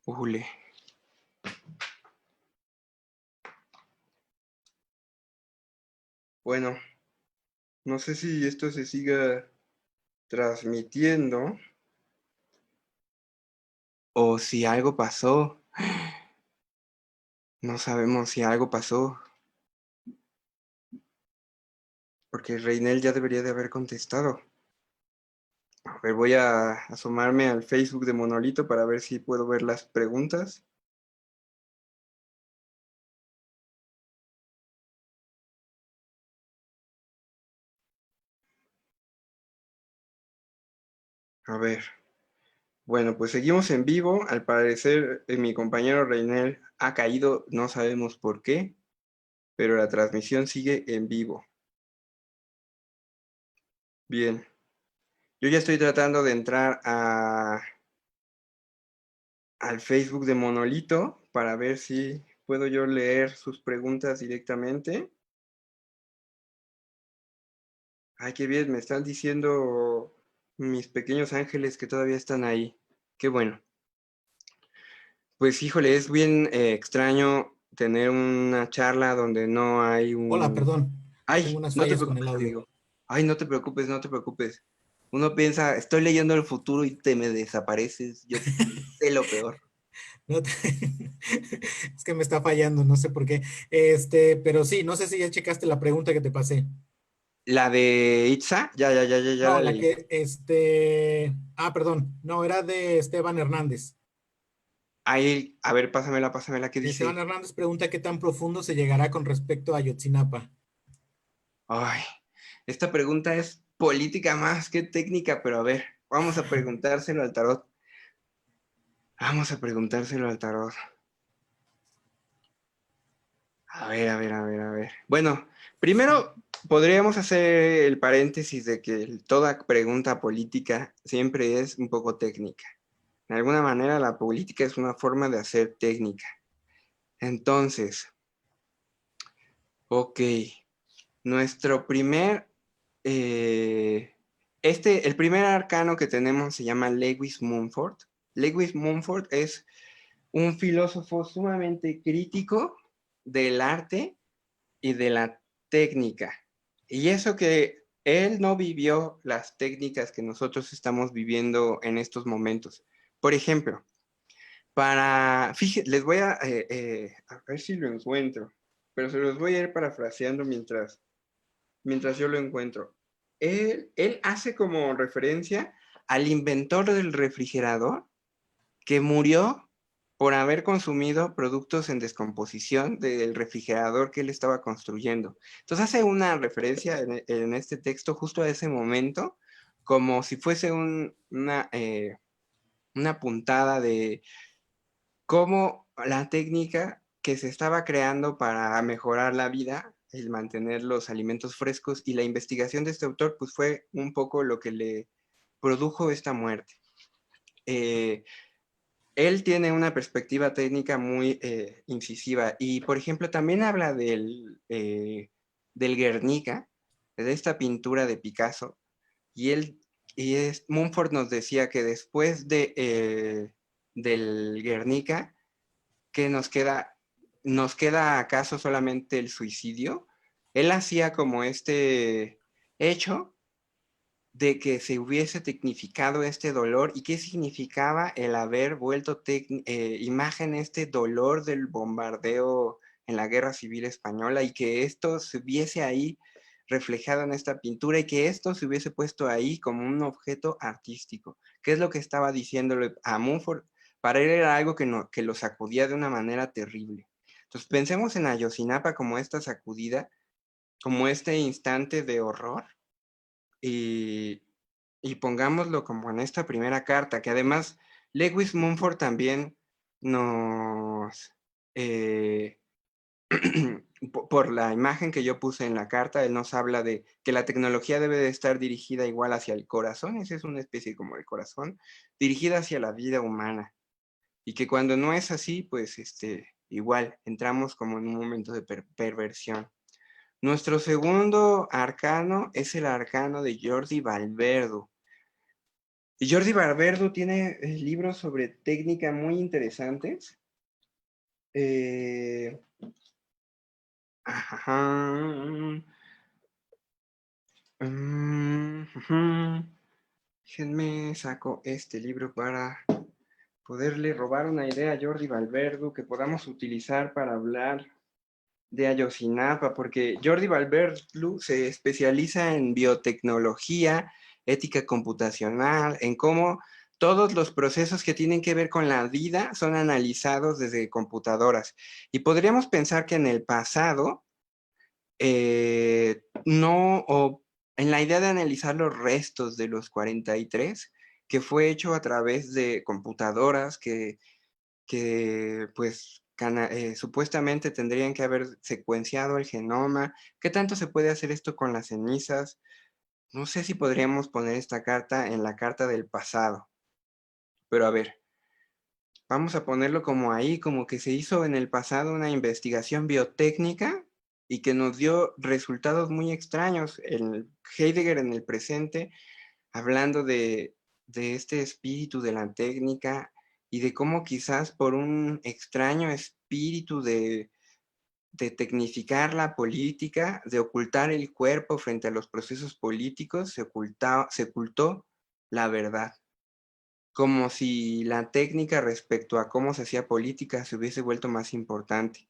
Ujule. Bueno, no sé si esto se siga transmitiendo o si algo pasó. No sabemos si algo pasó, porque Reinel ya debería de haber contestado. A ver, voy a asomarme al Facebook de Monolito para ver si puedo ver las preguntas. A ver. Bueno, pues seguimos en vivo. Al parecer, mi compañero Reinel ha caído, no sabemos por qué, pero la transmisión sigue en vivo. Bien. Yo ya estoy tratando de entrar al Facebook de Monolito para ver si puedo yo leer sus preguntas directamente. Ay, qué bien, me están diciendo mis pequeños ángeles que todavía están ahí. Qué bueno. Pues híjole, es bien extraño tener una charla donde no hay Hola, un... perdón. Tengo Ay, unas no te fallas con el preocupes, audio. amigo. Ay, no te preocupes, no te preocupes. Uno piensa, estoy leyendo el futuro y te me desapareces. Yo sé lo peor. No te- Es que me está fallando, no sé por qué. Pero sí, no sé si ya checaste la pregunta que te pasé. La de Itza, ya No, la leí. perdón. No, era de Esteban Hernández. Ahí, a ver, pásamela, ¿qué Esteban dice? Hernández pregunta qué tan profundo se llegará con respecto a Ayotzinapa. Ay, esta pregunta es política más que técnica, pero a ver, vamos a preguntárselo al tarot. Vamos a preguntárselo al tarot. A ver. Bueno, primero podríamos hacer el paréntesis de que toda pregunta política siempre es un poco técnica. De alguna manera la política es una forma de hacer técnica. Entonces, ok, nuestro primer, eh, el primer arcano que tenemos se llama Lewis Mumford. Lewis Mumford es un filósofo sumamente crítico del arte y de la técnica. Y eso que él no vivió las técnicas que nosotros estamos viviendo en estos momentos. Por ejemplo, fíjense, les voy a ver si lo encuentro, pero se los voy a ir parafraseando mientras yo lo encuentro. Él hace como referencia al inventor del refrigerador que murió por haber consumido productos en descomposición del refrigerador que él estaba construyendo. Entonces hace una referencia en este texto justo a ese momento, como si fuese una puntada de cómo la técnica que se estaba creando para mejorar la vida, el mantener los alimentos frescos y la investigación de este autor, pues fue un poco lo que le produjo esta muerte. Eh, Él tiene una perspectiva técnica muy incisiva y, por ejemplo, también habla del Guernica, de esta pintura de Picasso, y Mumford nos decía que después del Guernica, ¿qué nos queda? ¿Nos queda acaso solamente el suicidio? Él hacía como este hecho de que se hubiese tecnificado este dolor y qué significaba el haber vuelto imagen este dolor del bombardeo en la Guerra Civil Española y que esto se hubiese ahí reflejado en esta pintura y que esto se hubiese puesto ahí como un objeto artístico. ¿Qué es lo que estaba diciéndole a Mumford? Para él era algo que lo sacudía de una manera terrible. Entonces pensemos en Ayotzinapa como esta sacudida, como este instante de horror y, y pongámoslo como en esta primera carta, que además Lewis Mumford también nos, eh, por la imagen que yo puse en la carta, él nos habla de que la tecnología debe de estar dirigida igual hacia el corazón, esa es una especie como el corazón, dirigida hacia la vida humana, y que cuando no es así, pues igual entramos como en un momento de perversión. Nuestro segundo arcano es el arcano de Jordi Valverdo. Y Jordi Valverdo tiene libros sobre técnica muy interesantes. Eh, ajá, ujú. Déjenme saco este libro para poderle robar una idea a Jordi Valverdo que podamos utilizar para hablar de Ayotzinapa, porque Jordi Valverdu se especializa en biotecnología, ética computacional, en cómo todos los procesos que tienen que ver con la vida son analizados desde computadoras. Y podríamos pensar que en el pasado, no, o en la idea de analizar los restos de los 43, que fue hecho a través de computadoras que pues supuestamente tendrían que haber secuenciado el genoma. ¿Qué tanto se puede hacer esto con las cenizas? No sé si podríamos poner esta carta en la carta del pasado, pero a ver, vamos a ponerlo como ahí, como que se hizo en el pasado una investigación biotécnica y que nos dio resultados muy extraños. El Heidegger en el presente, hablando de este espíritu de la técnica y de cómo quizás por un extraño espíritu de tecnificar la política, de ocultar el cuerpo frente a los procesos políticos, se ocultó la verdad, como si la técnica respecto a cómo se hacía política se hubiese vuelto más importante.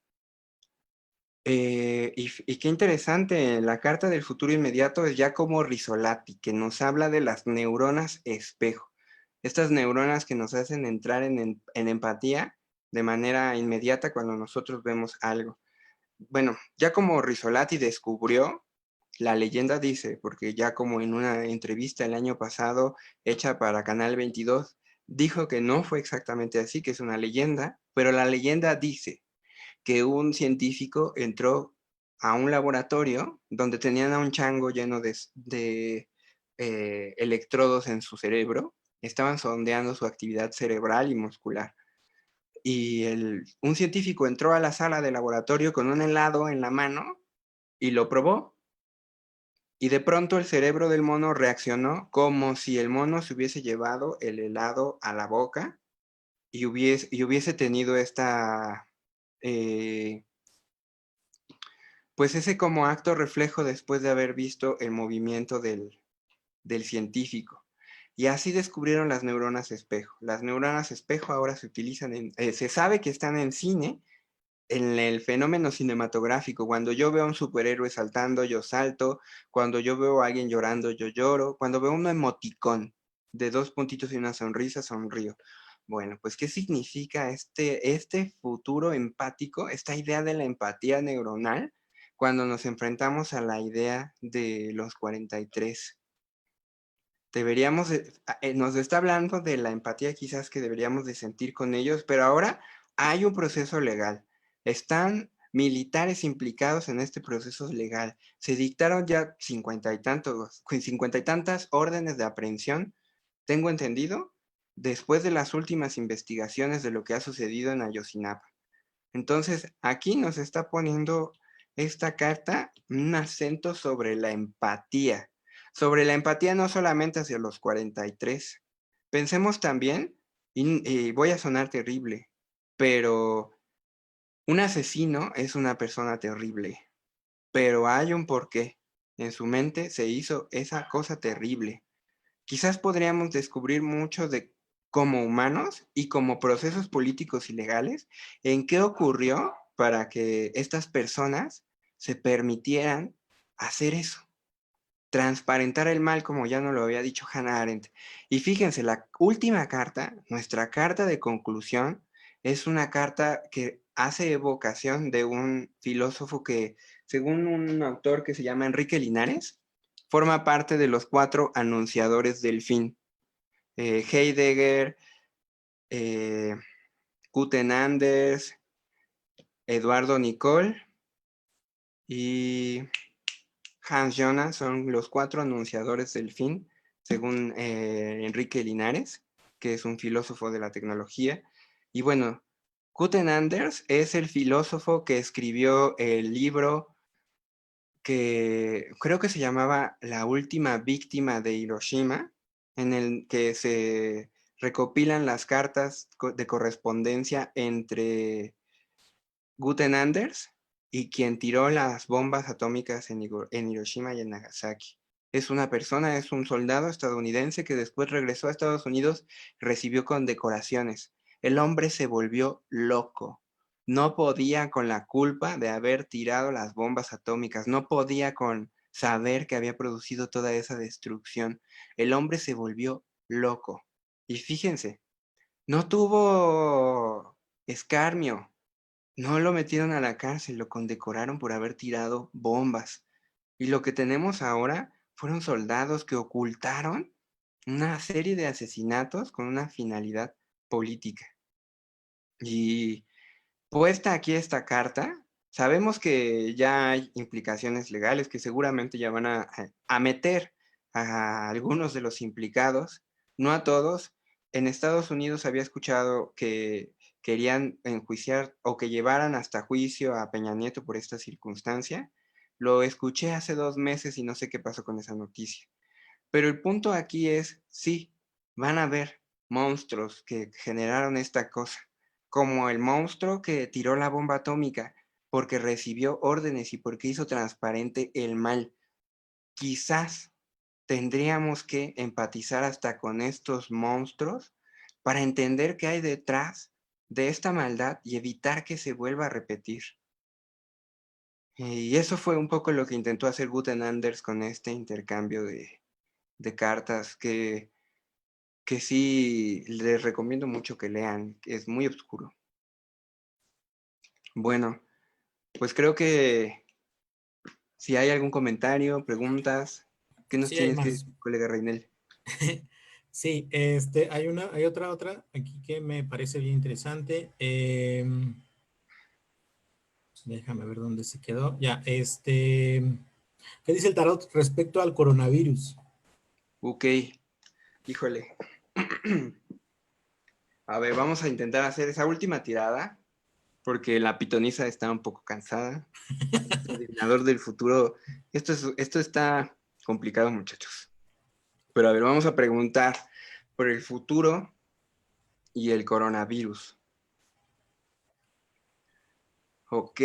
Y qué interesante, la carta del futuro inmediato es ya como Risolati, que nos habla de las neuronas espejo. Estas neuronas que nos hacen entrar en empatía de manera inmediata cuando nosotros vemos algo. Bueno, ya como Risolati descubrió, la leyenda dice, porque ya como en una entrevista el año pasado hecha para Canal 22, dijo que no fue exactamente así, que es una leyenda, pero la leyenda dice que un científico entró a un laboratorio donde tenían a un chango lleno de electrodos en su cerebro, estaban sondeando su actividad cerebral y muscular. Y un científico entró a la sala de laboratorio con un helado en la mano y lo probó. Y de pronto el cerebro del mono reaccionó como si el mono se hubiese llevado el helado a la boca y hubiese tenido eh, pues ese como acto reflejo después de haber visto el movimiento del científico. Y así descubrieron las neuronas espejo. Las neuronas espejo ahora se utilizan se sabe que están en cine, en el fenómeno cinematográfico. Cuando yo veo a un superhéroe saltando, yo salto. Cuando yo veo a alguien llorando, yo lloro. Cuando veo un emoticón de dos puntitos y una sonrisa, sonrío. Bueno, pues, ¿qué significa este futuro empático, esta idea de la empatía neuronal, cuando nos enfrentamos a la idea de los 43? Nos está hablando de la empatía quizás que deberíamos de sentir con ellos, pero ahora hay un proceso legal. Están militares implicados en este proceso legal. Se dictaron ya 50 y tantas órdenes de aprehensión, tengo entendido, después de las últimas investigaciones de lo que ha sucedido en Ayotzinapa. Entonces, aquí nos está poniendo esta carta un acento sobre la empatía no solamente hacia los 43. Pensemos también, y voy a sonar terrible, pero un asesino es una persona terrible, pero hay un porqué. En su mente se hizo esa cosa terrible. Quizás podríamos descubrir mucho de como humanos y como procesos políticos y legales en qué ocurrió para que estas personas se permitieran hacer eso, transparentar el mal, como ya nos lo había dicho Hannah Arendt. Y fíjense, la última carta, nuestra carta de conclusión, es una carta que hace evocación de un filósofo que, según un autor que se llama Enrique Linares, forma parte de los 4 anunciadores del fin. Heidegger, eh, Guten Anders, Eduardo Nicol y Hans Jonas son los 4 anunciadores del fin, según Enrique Linares, que es un filósofo de la tecnología. Y bueno, Guten Anders es el filósofo que escribió el libro que creo que se llamaba La última víctima de Hiroshima, en el que se recopilan las cartas de correspondencia entre Guten Anders y quien tiró las bombas atómicas en Hiroshima y en Nagasaki. Es una persona, es un soldado estadounidense que después regresó a Estados Unidos y recibió condecoraciones. El hombre se volvió loco. No podía con la culpa de haber tirado las bombas atómicas, no podía con saber que había producido toda esa destrucción. El hombre se volvió loco. Y fíjense, no tuvo escarmio, no lo metieron a la cárcel, lo condecoraron por haber tirado bombas. Y lo que tenemos ahora fueron soldados que ocultaron una serie de asesinatos con una finalidad política. Y puesta aquí esta carta, sabemos que ya hay implicaciones legales que seguramente ya van a meter a algunos de los implicados, no a todos. En Estados Unidos había escuchado que querían enjuiciar o que llevaran hasta juicio a Peña Nieto por esta circunstancia. Lo escuché hace 2 meses y no sé qué pasó con esa noticia. Pero el punto aquí es, sí, van a haber monstruos que generaron esta cosa, como el monstruo que tiró la bomba atómica porque recibió órdenes y porque hizo transparente el mal. Quizás tendríamos que empatizar hasta con estos monstruos para entender qué hay detrás de esta maldad y evitar que se vuelva a repetir. Y eso fue un poco lo que intentó hacer Guten Anders con este intercambio de cartas que sí les recomiendo mucho que lean, que es muy oscuro. Bueno, pues creo que si hay algún comentario, preguntas, ¿qué nos Sí, hay tienes que más. decir, colega Reinel? Sí, hay otra aquí que me parece bien interesante. Déjame ver dónde se quedó. Ya, ¿qué dice el tarot respecto al coronavirus? Ok, híjole. A ver, vamos a intentar hacer esa última tirada, porque la pitonisa está un poco cansada. El adivinador del futuro, esto está complicado, muchachos. Pero a ver, vamos a preguntar por el futuro y el coronavirus. Ok.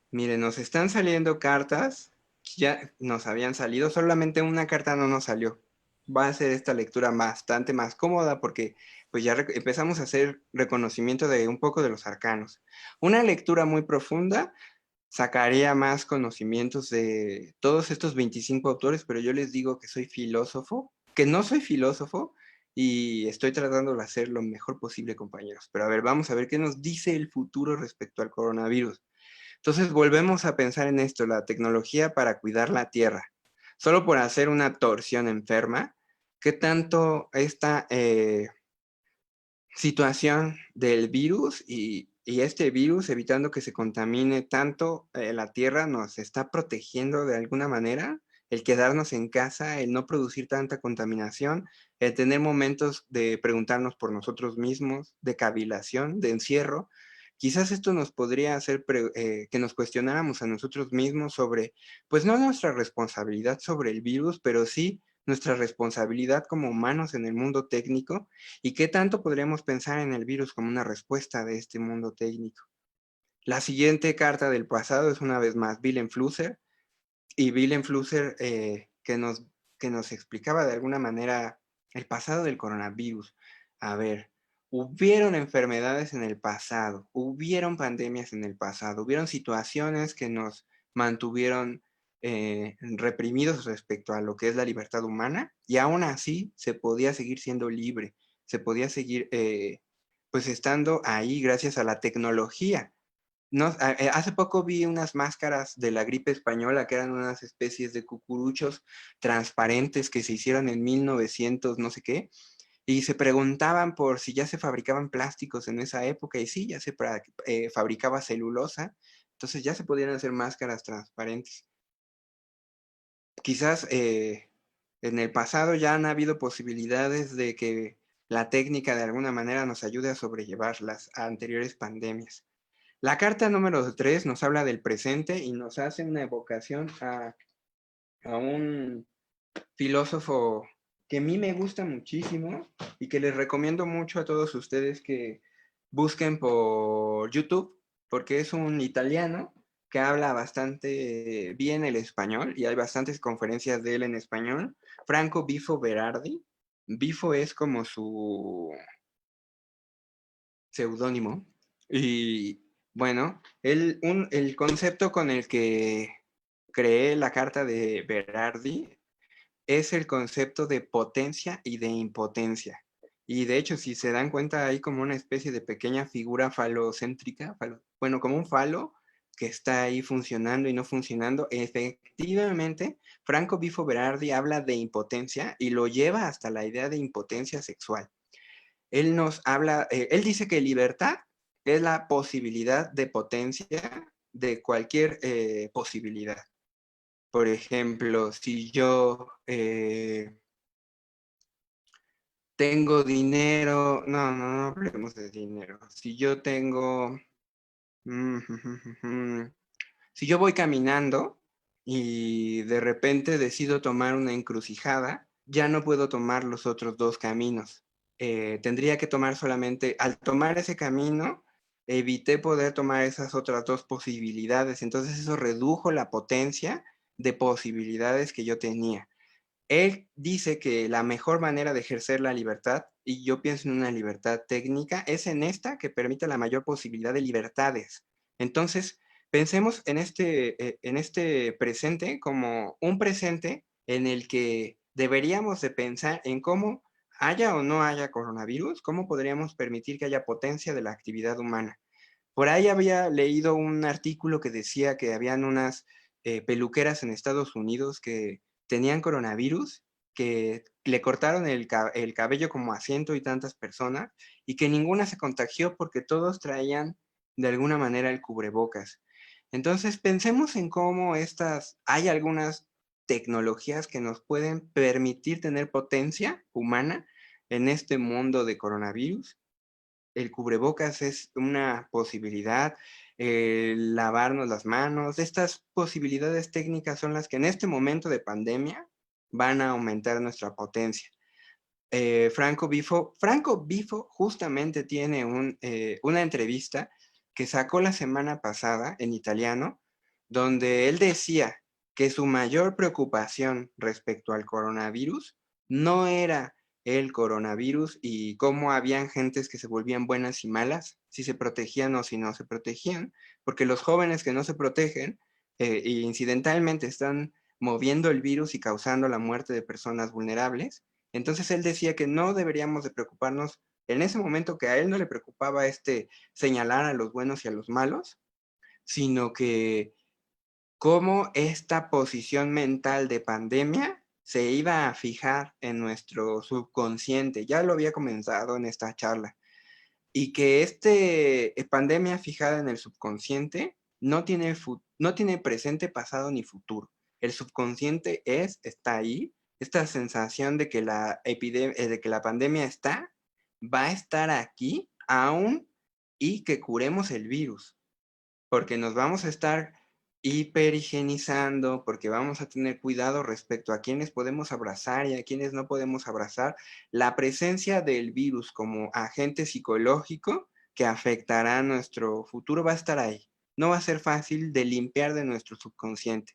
Miren, nos están saliendo cartas, ya nos habían salido, solamente una carta no nos salió. Va a ser esta lectura bastante más cómoda porque pues ya empezamos a hacer reconocimiento de un poco de los arcanos. Una lectura muy profunda sacaría más conocimientos de todos estos 25 autores, pero yo les digo que soy filósofo, que no soy filósofo y estoy tratando de hacer lo mejor posible, compañeros. Pero a ver, vamos a ver qué nos dice el futuro respecto al coronavirus. Entonces volvemos a pensar en esto, la tecnología para cuidar la tierra. Solo por hacer una torsión enferma, ¿qué tanto esta situación del virus y este virus, evitando que se contamine tanto la tierra, nos está protegiendo de alguna manera? El quedarnos en casa, el no producir tanta contaminación, el tener momentos de preguntarnos por nosotros mismos, de cavilación, de encierro. Quizás esto nos podría hacer que nos cuestionáramos a nosotros mismos sobre, pues no nuestra responsabilidad sobre el virus, pero sí nuestra responsabilidad como humanos en el mundo técnico y qué tanto podríamos pensar en el virus como una respuesta de este mundo técnico. La siguiente carta del pasado es una vez más Willem Flusser, y Willem Flusser que nos explicaba de alguna manera el pasado del coronavirus. A ver, hubieron enfermedades en el pasado, hubieron pandemias en el pasado, hubieron situaciones que nos mantuvieron reprimidos respecto a lo que es la libertad humana y aún así se podía seguir siendo libre, se podía seguir pues estando ahí gracias a la tecnología. No, hace poco vi unas máscaras de la gripe española que eran unas especies de cucuruchos transparentes que se hicieron en 1900 no sé qué, y se preguntaban por si ya se fabricaban plásticos en esa época, y sí, ya se fabricaba celulosa, entonces ya se podían hacer máscaras transparentes. Quizás en el pasado ya han habido posibilidades de que la técnica de alguna manera nos ayude a sobrellevar las anteriores pandemias. La carta número 3 nos habla del presente y nos hace una evocación a un filósofo que a mí me gusta muchísimo y que les recomiendo mucho a todos ustedes que busquen por YouTube, porque es un italiano que habla bastante bien el español y hay bastantes conferencias de él en español. Franco Bifo Berardi. Bifo es como su seudónimo. Y bueno, el concepto con el que creé la carta de Berardi es el concepto de potencia y de impotencia. Y de hecho, si se dan cuenta, hay como una especie de pequeña figura falocéntrica, bueno, como un falo que está ahí funcionando y no funcionando. Efectivamente, Franco Bifo Berardi habla de impotencia y lo lleva hasta la idea de impotencia sexual. Él nos habla, él dice que libertad es la posibilidad de potencia de cualquier posibilidad. Por ejemplo, si yo tengo dinero, no hablemos de dinero. Si yo tengo, mm, si yo voy caminando y de repente decido tomar una encrucijada, ya no puedo tomar los otros dos caminos. Tendría que tomar solamente, al tomar ese camino, evité poder tomar esas otras dos posibilidades. Entonces eso redujo la potencia de posibilidades que yo tenía. Él dice que la mejor manera de ejercer la libertad, y yo pienso en una libertad técnica, es en esta que permite la mayor posibilidad de libertades. Entonces, pensemos en este presente como un presente en el que deberíamos de pensar en cómo haya o no haya coronavirus, cómo podríamos permitir que haya potencia de la actividad humana. Por ahí había leído un artículo que decía que habían unas peluqueras en Estados Unidos que tenían coronavirus, que le cortaron el cabello como a ciento y tantas personas y que ninguna se contagió porque todos traían de alguna manera el cubrebocas. Entonces pensemos en cómo hay algunas tecnologías que nos pueden permitir tener potencia humana en este mundo de coronavirus. El cubrebocas es una posibilidad, lavarnos las manos. Estas posibilidades técnicas son las que en este momento de pandemia van a aumentar nuestra potencia. Franco Bifo justamente tiene una entrevista que sacó la semana pasada en italiano, donde él decía que su mayor preocupación respecto al coronavirus no era el coronavirus y cómo habían gentes que se volvían buenas y malas, si se protegían o si no se protegían, porque los jóvenes que no se protegen e incidentalmente están moviendo el virus y causando la muerte de personas vulnerables. Entonces él decía que no deberíamos de preocuparnos en ese momento, que a él no le preocupaba señalar a los buenos y a los malos, sino que cómo esta posición mental de pandemia se iba a fijar en nuestro subconsciente. Ya lo había comenzado en esta charla. Y que pandemia fijada en el subconsciente no tiene presente, pasado ni futuro. El subconsciente está ahí, esta sensación de que de que la pandemia va a estar aquí aún y que curemos el virus, porque nos vamos a estar hiperhigienizando, porque vamos a tener cuidado respecto a quienes podemos abrazar y a quienes no podemos abrazar. La presencia del virus como agente psicológico que afectará nuestro futuro va a estar ahí. No va a ser fácil de limpiar de nuestro subconsciente.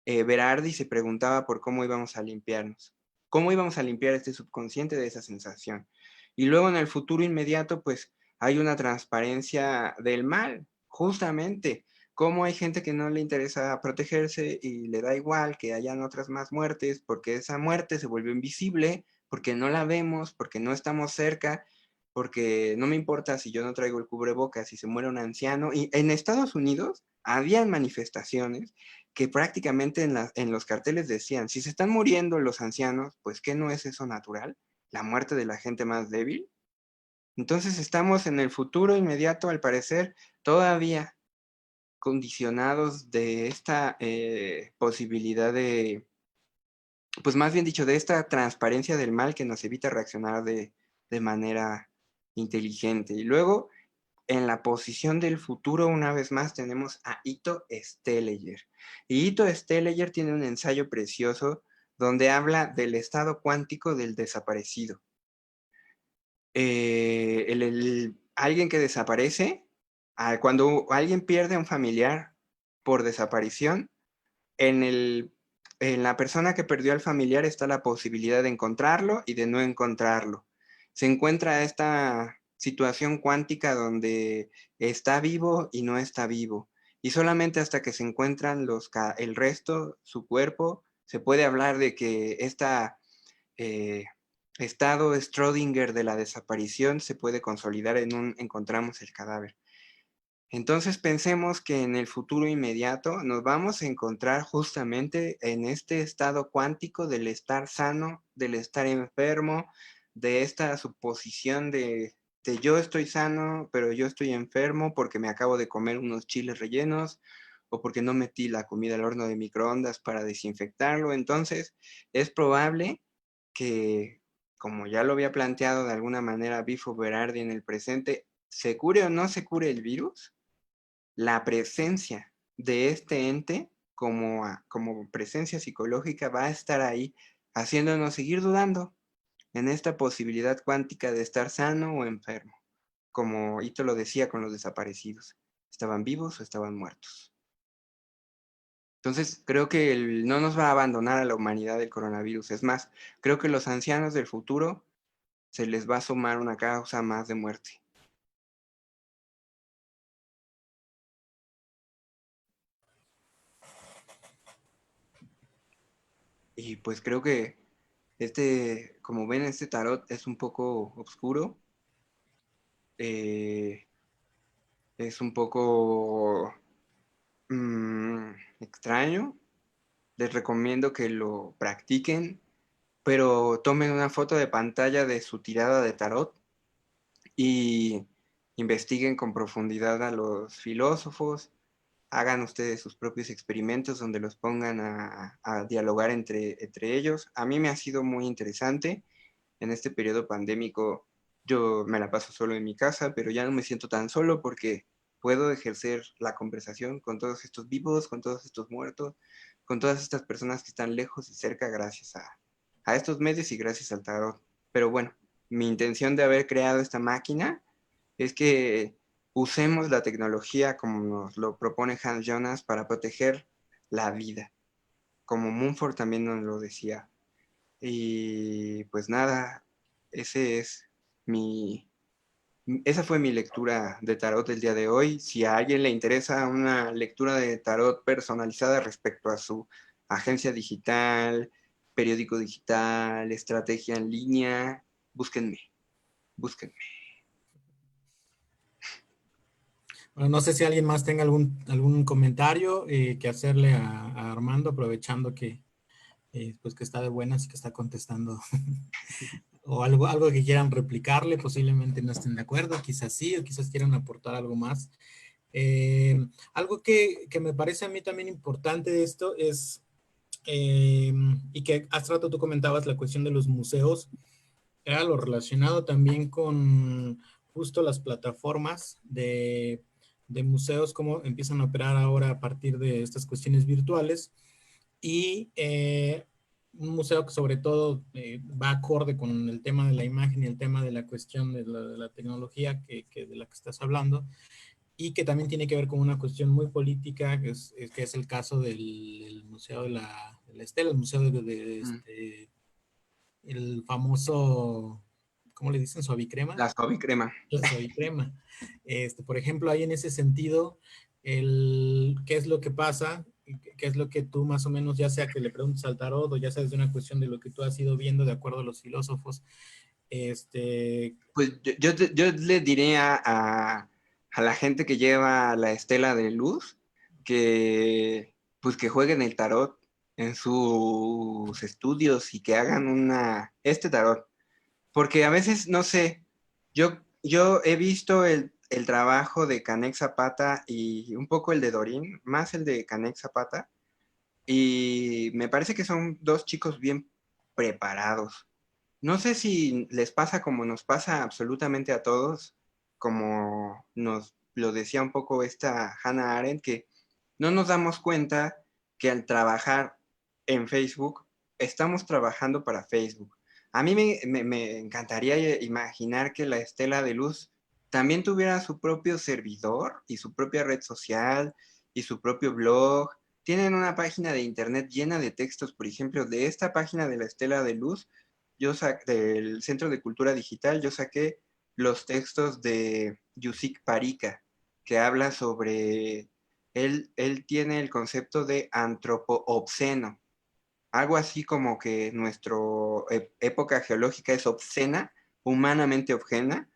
Berardi se preguntaba por cómo íbamos a limpiarnos, cómo íbamos a limpiar este subconsciente de esa sensación. Y luego en el futuro inmediato, pues hay una transparencia del mal, justamente. Cómo hay gente que no le interesa protegerse y le da igual que hayan otras más muertes, porque esa muerte se volvió invisible, porque no la vemos, porque no estamos cerca, porque no me importa si yo no traigo el cubrebocas, si se muere un anciano. Y en Estados Unidos habían manifestaciones que prácticamente en los carteles decían, si se están muriendo los ancianos, pues ¿qué no es eso natural? La muerte de la gente más débil. Entonces estamos en el futuro inmediato, al parecer, todavía condicionados de esta posibilidad pues más bien dicho, de esta transparencia del mal que nos evita reaccionar de manera inteligente. Y luego, en la posición del futuro, una vez más, tenemos a Ito Stellager. Y Ito Stellager tiene un ensayo precioso donde habla del estado cuántico del desaparecido. Alguien que desaparece, cuando alguien pierde a un familiar por desaparición, en la persona que perdió al familiar está la posibilidad de encontrarlo y de no encontrarlo. Se encuentra esta situación cuántica donde está vivo y no está vivo. Y solamente hasta que se encuentran el resto, su cuerpo, se puede hablar de que eh, estado Schrödinger de la desaparición se puede consolidar encontramos el cadáver. Entonces pensemos que en el futuro inmediato nos vamos a encontrar justamente en este estado cuántico del estar sano, del estar enfermo, de esta suposición de yo estoy sano, pero yo estoy enfermo porque me acabo de comer unos chiles rellenos o porque no metí la comida al horno de microondas para desinfectarlo. Entonces es probable que, como ya lo había planteado de alguna manera Bifo Berardi en el presente, se cure o no se cure el virus, la presencia de este ente como presencia psicológica va a estar ahí, haciéndonos seguir dudando en esta posibilidad cuántica de estar sano o enfermo. Como Ito lo decía con los desaparecidos, ¿estaban vivos o estaban muertos? Entonces, creo que no nos va a abandonar a la humanidad el coronavirus. Es más, creo que los ancianos del futuro se les va a sumar una causa más de muerte. Y pues creo que como ven, este tarot es un poco oscuro, eh, es un poco extraño. Les recomiendo que lo practiquen, pero tomen una foto de pantalla de su tirada de tarot y investiguen con profundidad a los filósofos, hagan ustedes sus propios experimentos donde los pongan a dialogar entre ellos. A mí me ha sido muy interesante. En este periodo pandémico yo me la paso solo en mi casa, pero ya no me siento tan solo porque puedo ejercer la conversación con todos estos vivos, con todos estos muertos, con todas estas personas que están lejos y cerca gracias a estos medios y gracias al tarot. Pero bueno, mi intención de haber creado esta máquina es que usemos la tecnología como nos lo propone Hans Jonas para proteger la vida, como Mumford también nos lo decía. Y pues nada, ese es mi, esa fue mi lectura de tarot del día de hoy. Si a alguien le interesa una lectura de tarot personalizada respecto a su agencia digital, periódico digital, estrategia en línea, búsquenme, búsquenme. Bueno, no sé si alguien más tenga algún comentario que hacerle a Armando, aprovechando pues que está de buenas y que está contestando. O algo que quieran replicarle, posiblemente no estén de acuerdo, quizás sí, o quizás quieran aportar algo más. Algo que me parece a mí también importante de esto es, y que hace rato tú comentabas la cuestión de los museos, era lo relacionado también con justo las plataformas de museos, cómo empiezan a operar ahora a partir de estas cuestiones virtuales. Y un museo que sobre todo va acorde con el tema de la imagen y el tema de la cuestión de la tecnología de la que estás hablando, y que también tiene que ver con una cuestión muy política, que es el caso del Museo de la Estela, el museo el famoso, ¿cómo le dicen? Suavicrema. La crema. La suavicrema. Por ejemplo, ahí en ese sentido, ¿qué es lo que pasa? ¿Qué es lo que tú más o menos, ya sea que le preguntes al tarot o ya sea desde una cuestión de lo que tú has ido viendo de acuerdo a los filósofos? Pues yo le diré a la gente que lleva la estela de luz que pues que jueguen el tarot en sus estudios y que hagan este tarot. Porque a veces, no sé, yo he visto el trabajo de Canek Zapata y un poco el de Dorín, más el de Canek Zapata, y me parece que son dos chicos bien preparados. No sé si les pasa como nos pasa absolutamente a todos, como nos lo decía un poco esta Hannah Arendt, que no nos damos cuenta que al trabajar en Facebook, estamos trabajando para Facebook. A mí me encantaría imaginar que la Estela de Luz también tuviera su propio servidor y su propia red social y su propio blog. Tienen una página de internet llena de textos, por ejemplo, de esta página de la Estela de Luz del Centro de Cultura Digital, yo saqué los textos de Yusik Parika, que habla sobre, él tiene el concepto de antropoobsceno, algo así como que nuestra época geológica es obscena, humanamente obscena,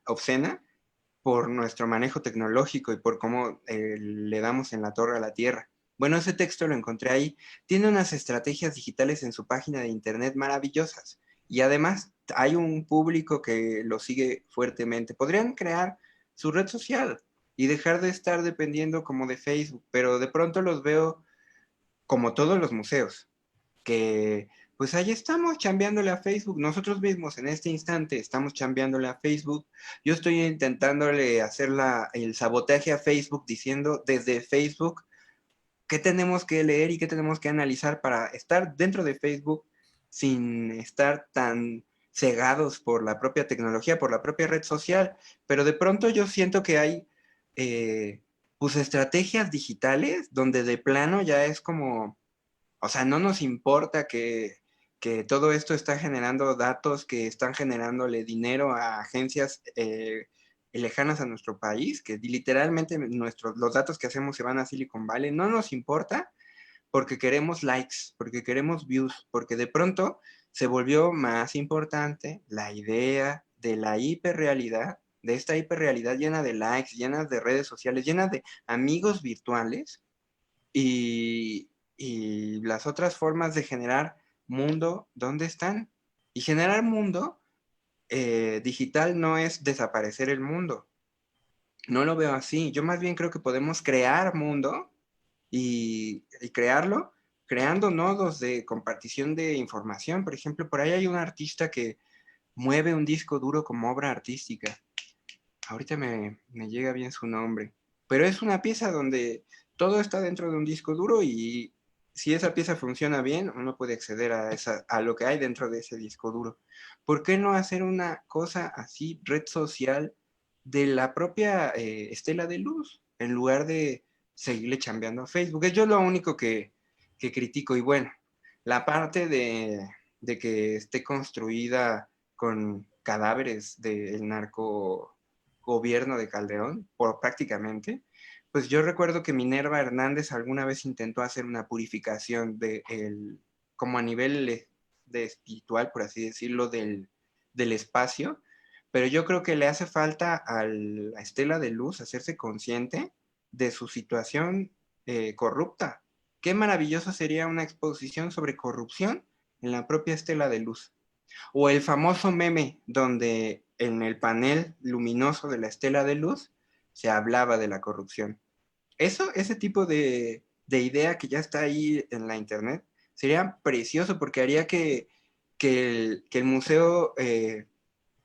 por nuestro manejo tecnológico y por cómo le damos en la torre a la tierra. Bueno, ese texto lo encontré ahí. Tiene unas estrategias digitales en su página de internet maravillosas. Y además hay un público que lo sigue fuertemente. Podrían crear su red social y dejar de estar dependiendo como de Facebook, pero de pronto los veo como todos los museos, que pues ahí estamos chambeándole a Facebook, nosotros mismos en este instante estamos chambeándole a Facebook, yo estoy intentándole hacer el sabotaje a Facebook diciendo desde Facebook qué tenemos que leer y qué tenemos que analizar para estar dentro de Facebook sin estar tan cegados por la propia tecnología, por la propia red social, pero de pronto yo siento que hay pues estrategias digitales donde de plano ya es como, o sea, no nos importa que todo esto está generando datos que están generándole dinero a agencias lejanas a nuestro país, que literalmente los datos que hacemos se van a Silicon Valley. No nos importa porque queremos likes, porque queremos views, porque de pronto se volvió más importante la idea de la hiperrealidad, de esta hiperrealidad llena de likes, llena de redes sociales, llena de amigos virtuales y las otras formas de generar mundo, ¿dónde están? Y generar mundo digital no es desaparecer el mundo. No lo veo así. Yo más bien creo que podemos crear mundo y crearlo creando nodos de compartición de información. Por ejemplo, por ahí hay un artista que mueve un disco duro como obra artística. Ahorita me llega bien su nombre. Pero es una pieza donde todo está dentro de un disco duro y si esa pieza funciona bien, uno puede acceder a lo que hay dentro de ese disco duro. ¿Por qué no hacer una cosa así, red social, de la propia estela de luz, en lugar de seguirle chambeando a Facebook? Es yo lo único que critico. Y bueno, la parte de que esté construida con cadáveres del narco gobierno de Calderón, por prácticamente, pues yo recuerdo que Minerva Hernández alguna vez intentó hacer una purificación como a nivel de espiritual, por así decirlo, del espacio, pero yo creo que le hace falta a la estela de luz hacerse consciente de su situación corrupta. Qué maravilloso sería una exposición sobre corrupción en la propia estela de luz. O el famoso meme donde en el panel luminoso de la estela de luz se hablaba de la corrupción. Ese tipo de idea que ya está ahí en la internet sería precioso porque haría que el museo, que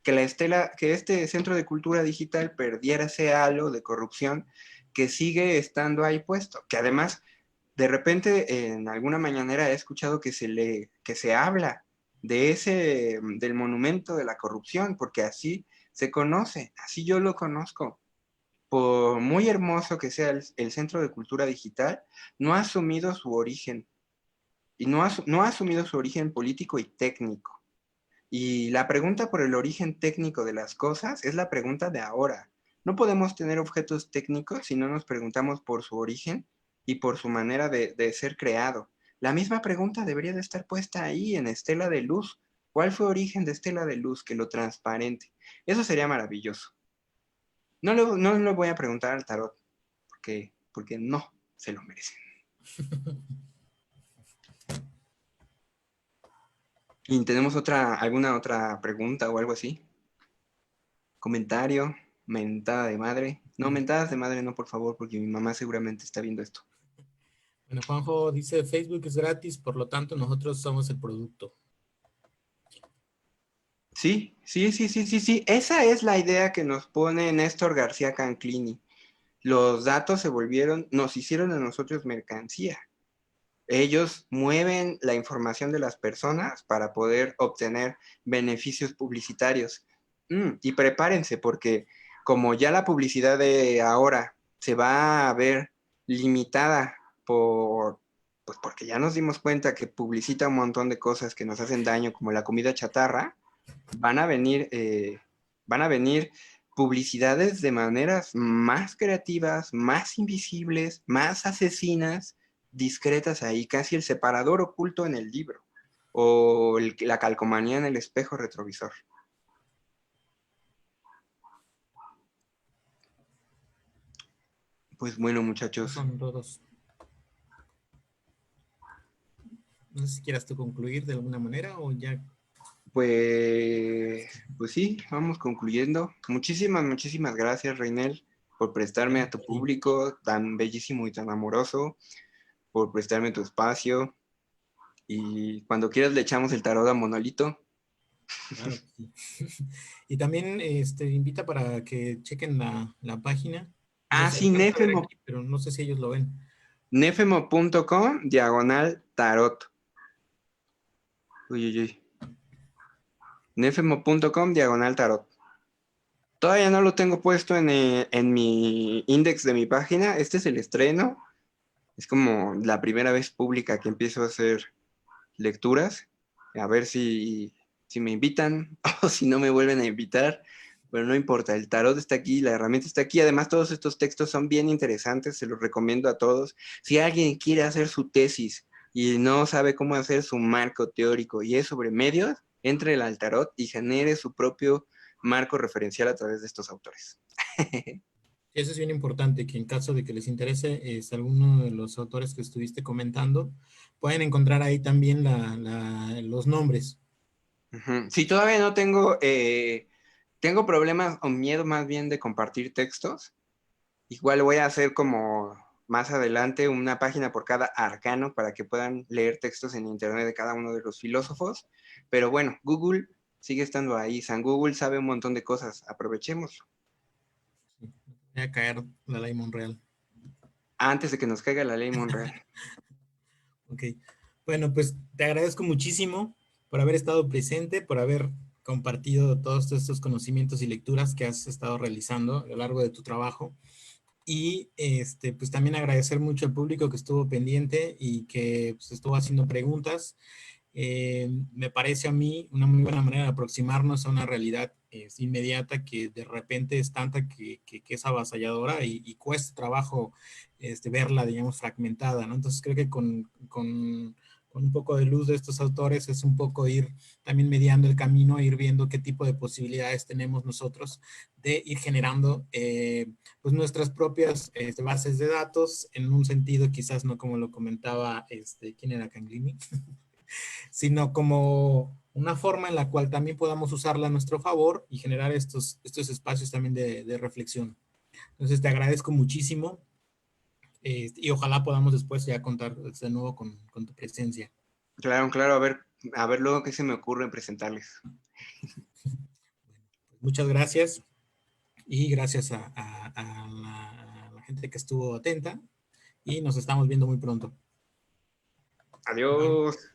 la estela, que este centro de cultura digital perdiera ese halo de corrupción que sigue estando ahí puesto. Que además de repente en alguna mañanera he escuchado que se habla del monumento de la corrupción, porque así se conoce, así yo lo conozco. Por muy hermoso que sea el Centro de Cultura Digital, no ha asumido su origen, y no ha asumido su origen político y técnico. Y la pregunta por el origen técnico de las cosas es la pregunta de ahora. No podemos tener objetos técnicos si no nos preguntamos por su origen y por su manera de ser creado. La misma pregunta debería de estar puesta ahí en Estela de Luz. ¿Cuál fue el origen de Estela de Luz? Que lo transparente. Eso sería maravilloso. No lo voy a preguntar al tarot porque no se lo merecen. ¿Y tenemos alguna otra pregunta o algo así? Comentario, mentada de madre. No, mentadas de madre no, por favor, porque mi mamá seguramente está viendo esto. Bueno, Juanjo dice, Facebook es gratis, por lo tanto nosotros somos el producto. Sí, sí, sí, sí, sí, sí. Esa es la idea que nos pone Néstor García Canclini. Los datos nos hicieron a nosotros mercancía. Ellos mueven la información de las personas para poder obtener beneficios publicitarios. Y prepárense, porque como ya la publicidad de ahora se va a ver limitada pues porque ya nos dimos cuenta que publicita un montón de cosas que nos hacen daño, como la comida chatarra, van a venir, eh, van a venir publicidades de maneras más creativas, más invisibles, más asesinas, discretas ahí, casi el separador oculto en el libro o la calcomanía en el espejo retrovisor. Pues bueno, muchachos. Son todos. No sé si quieras tú concluir de alguna manera o ya. Pues sí, vamos concluyendo. Muchísimas gracias, Reinel, por prestarme a tu Sí, público tan bellísimo y tan amoroso, por prestarme tu espacio. Y cuando quieras le echamos el tarot a Monolito. claro que sí. Y también invita para que chequen la página. O sea, Ah, se sí, alcanza a ver aquí, pero no sé si ellos lo ven. nefemo.com/tarot. Uy, uy, uy. Nefemo.com/tarot. Todavía no lo tengo puesto en mi index de mi página. Este es el estreno. Es como la primera vez pública que empiezo a hacer lecturas. A ver si me invitan o si no me vuelven a invitar. Pero no importa, el tarot está aquí, la herramienta está aquí. Además, todos estos textos son bien interesantes, se los recomiendo a todos. Si alguien quiere hacer su tesis y no sabe cómo hacer su marco teórico y es sobre medios, entre al tarot y genere su propio marco referencial a través de estos autores. Eso es bien importante, que en caso de que les interese alguno de los autores que estuviste comentando, pueden encontrar ahí también los nombres. Ujú. Si todavía no tengo problemas o miedo más bien de compartir textos. Igual voy a hacer como más adelante una página por cada arcano para que puedan leer textos en internet de cada uno de los filósofos. Pero bueno, Google sigue estando ahí. San Google sabe un montón de cosas. Aprovechémoslo Voy a caer la ley Monreal. antes de que nos caiga la ley Monreal. Ok. Bueno, pues te agradezco muchísimo por haber estado presente, por haber compartido todos estos conocimientos y lecturas que has estado realizando a lo largo de tu trabajo. Y pues también agradecer mucho al público que estuvo pendiente y que pues, estuvo haciendo preguntas. Me parece a mí una muy buena manera de aproximarnos a una realidad inmediata que de repente es tanta que es avasalladora y cuesta trabajo verla, digamos, fragmentada, ¿no? Entonces creo que con un poco de luz de estos autores es un poco ir también mediando el camino, ir viendo qué tipo de posibilidades tenemos nosotros de ir generando pues nuestras propias bases de datos en un sentido quizás no como lo comentaba, ¿quién era Canglini? Sino como una forma en la cual también podamos usarla a nuestro favor y generar estos espacios también de reflexión. Entonces te agradezco muchísimo y ojalá podamos después ya contar de nuevo con tu presencia. Claro, claro, a ver luego qué se me ocurre presentarles. Muchas gracias y gracias a la gente que estuvo atenta y nos estamos viendo muy pronto. Bye. Adiós.